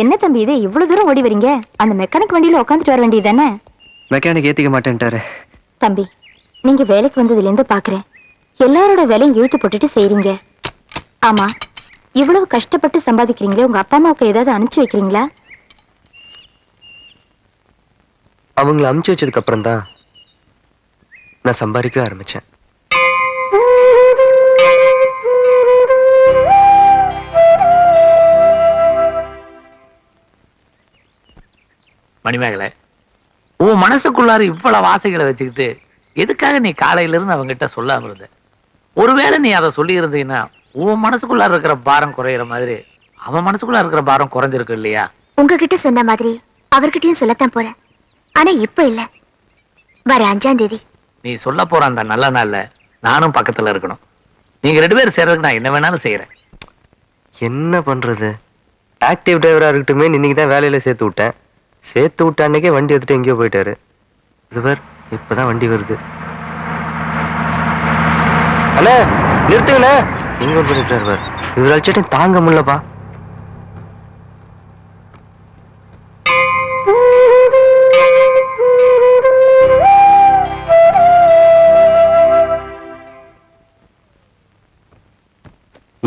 என்ன தம்பி இது? இவ்வளவு தூரம் ஓடி வரீங்க? அந்த மெக்கானிக் வண்டியில உட்காந்துட்டு வர வேண்டியது தானே? மெக்கானிக் ஏத்திக்க மாட்டேன்ட்டாரு. தம்பி, நீங்க வேலைக்கு வந்ததுல இருந்து பாக்குறேன், எல்லாரோட வேலையும் இழுத்து போட்டுட்டு செய்றீங்க. ஆமா, இவ்வளவு கஷ்டப்பட்டு சம்பாதிக்கிறீங்களே, உங்க அப்பா அம்மாவுக்கு ஏதாவது அனுப்பிச்சு வைக்கிறீங்களா? அவங்களை அனுப்பிச்சு வச்சதுக்கு அப்புறம் தான் நான் சம்பாதிக்க ஆரம்பிச்சேன். மணிமேகலை, உன் மனசுக்குள்ளார இவ்வளவு ஆசைகளை வச்சுக்கிட்டு எதுக்காக நீ காலையில இருந்து அவங்ககிட்ட சொல்லாம இருந்த? ஒருவேளை நீ அதை சொல்லி இருந்தீங்கன்னா உன் மனசுக்குள்ளார இருக்கிற பாரம் குறையிற மாதிரி அவன் மனசுக்குள்ள இருக்கிற பாரம் குறைஞ்சிருக்கு இல்லையா? உங்ககிட்ட சொன்ன மாதிரி அவர்கிட்டயும் சொல்லத்தான் போறேன். ஆனா இப்ப இல்ல, வர 5ஆம் தேதி. நீ சொல்ல போற அந்த நல்ல நாள்ல நானும் பக்கத்துல இருக்கணும். நீங்க 2 பேரும் சேர்றதுக்கு நான் என்ன வேணாலும் செய்யறேன். என்ன பண்றது? ஆக்டிவ் டிரைவரா இருக்கட்டுமே இன்னைக்கு தான் வேலையில சேர்த்து விட்டேன். சேர்த்து விட்ட அன்னைக்கே வண்டி எடுத்துட்டு எங்கேயோ போயிட்டாரு. இதுவர் இப்பதான் வண்டி வருது. அண்ணா நிறுத்துங்கண்ணா. எங்க வந்து நிற்கிறார் இவர் அழிச்சிட்டு தாங்க முடியலப்பா.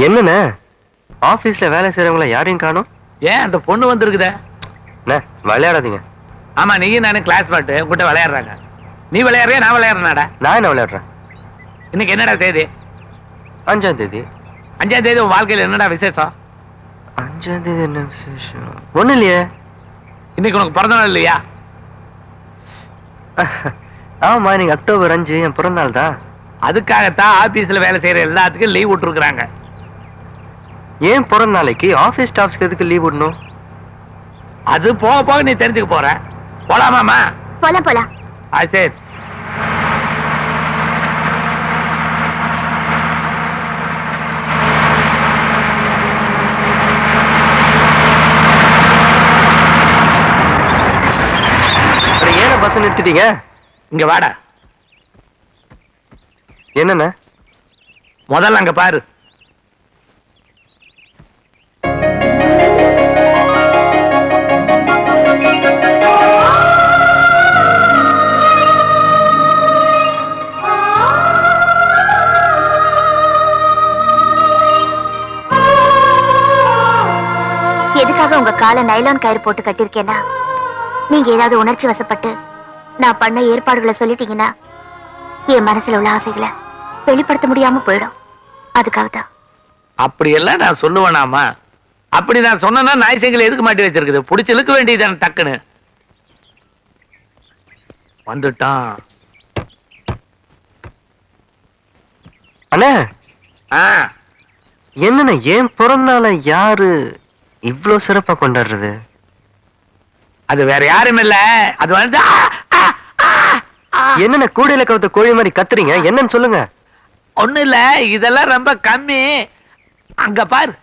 என்னண்ணே ஆபீஸ்ல வேலை செய்யறவங்கள யாரையும் காணோம்? ஏன் அந்த பொண்ணு வந்திருக்குதே? விளையாடாதீங்க. ஆமா நீயும் நானும் கிளாஸ் பாட்டு உங்ககிட்ட விளையாடுறாங்க. நீ விளையாடுறியா நான் விளையாடுறேனாடா? நான் என்ன விளையாடுறேன்? இன்னைக்கு என்னடா தேதி? 5ஆம் தேதி. 5ஆம் தேதி உன் வாழ்க்கையில என்னடா விசேஷம்? 5ஆம் தேதி என்ன விசேஷம்? ஒண்ணு இல்லையே. இன்னைக்கு உனக்கு பிறந்த நாள் இல்லையா? ஆமா இன்னைக்கு அக்டோபர் 5 என் பிறந்த நாள் தான். அதுக்காகத்தான் ஆபீஸ்ல வேலை செய்யற எல்லாத்துக்கும் லீவ் விட்டுருக்காங்க. ஏன் பிறந்த நாளைக்கு ஆபீஸ் ஸ்டாஃப்ஸ்க்கு எதுக்கு லீவ் விடணும்? அது போக போக நீ தெரிஞ்சுக்க போற. போலாமாமா? போலாம். சரி. ஏன் பஸ் நிறுத்திட்டீங்க? இங்க வாடா. என்னண்ணே? முதல்ல அங்க பாரு. எதுக்காக உங்க காலை நைலான் கயிறு போட்டு கட்டிருக்கேன்னா, நீங்க ஏதாவது உணர்ச்சி வசப்பட்டு நான் பண்ண ஏற்பாடுகளை சொல்லிட்டீங்கன்னா என் மனசுல உள்ள ஆசைகளை வெளிப்படுத்த முடியாம போயிடும். அதுக்காகத்தான். அப்படி எல்லாம் நான் சொல்லுவேனாமா? அப்படி நான் சொன்னா நாய் சைக்கிள் எதுக்கு மாட்டி வச்சிருக்குது? புடிச்சு இழுக்க வேண்டியதான டக்குன்னு. வந்துட்டான். அண்ணே ஆ என்னண்ணே ஏன் பிறந்த நாளை யாரு இவ்வளவு சிறப்பா கொண்டாடுறது? அது வேற யாரும் இல்ல. அது வந்து என்னென்ன கூடையில கவுத்த கோழி மாதிரி கத்துறீங்க? என்னன்னு சொல்லுங்க. ஒண்ணு இல்ல, இதெல்லாம் ரொம்ப கம்மி. அங்க பாரு.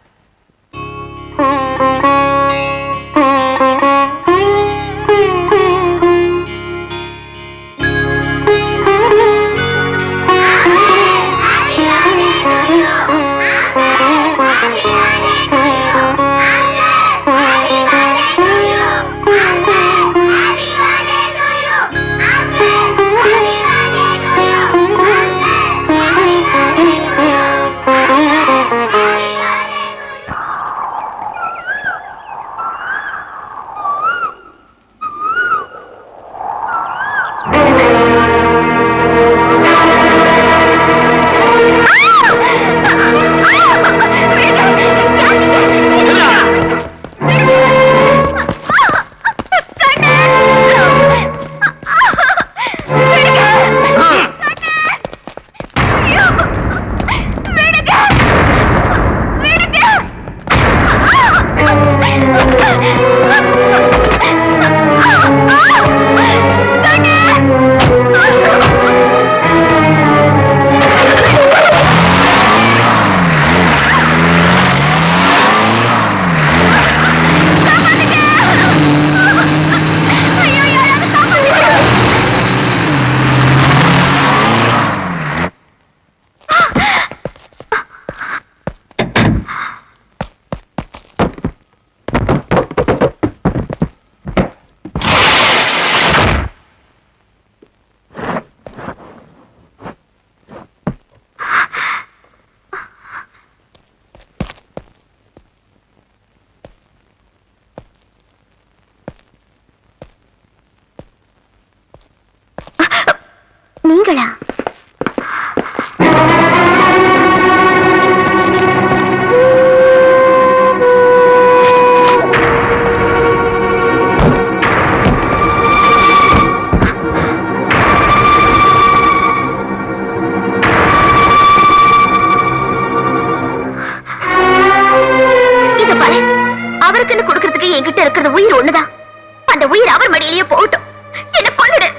நீங்களா? இது பாரு, அவருக்குன்னு கொடுக்கறதுக்கு என்கிட்ட இருக்கிறது உயிர் ஒண்ணுதான். அந்த உயிர் அவர் மடியிலேயே போகட்டும். என்ன கொன்னுடு.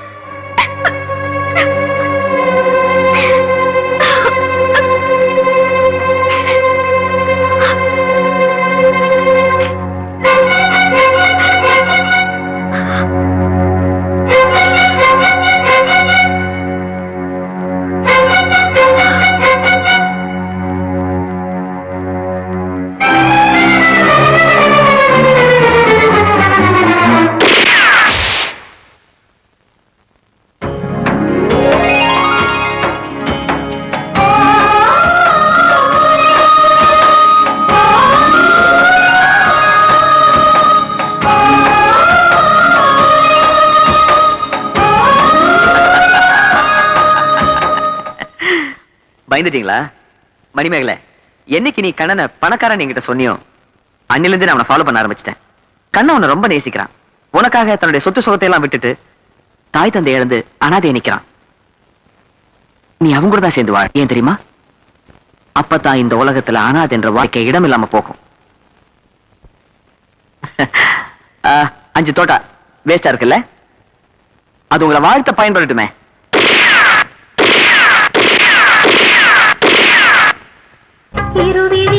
பயந்துட்டீங்களா? மணிமேகலை, என்னைக்கு நீ கண்ணனை பணக்காரன் என்கிட்ட சொன்னியோ அன்னிலிருந்து நான் அவனை ஃபாலோ பண்ண ஆரம்பிச்சிட்டேன். கண்ணன் அவனை ரொம்ப நேசிக்கிறான். உனக்காக தன்னுடைய சொத்து சுகத்தை எல்லாம் விட்டுட்டு தாய் தந்தை இழந்து அனாதையை நிக்கிறான். நீ அவங்க கூட தான் சேர்ந்து வாழ். ஏன் தெரியுமா? அப்பதான் இந்த உலகத்துல அனாதை என்ற வாழ்க்கை இடம் இல்லாம போகும். 5 தோட்டா வேஸ்டா இருக்குல்ல, அது உங்களை வாழ்த்த பயன்படுத்துமே. இருவிழி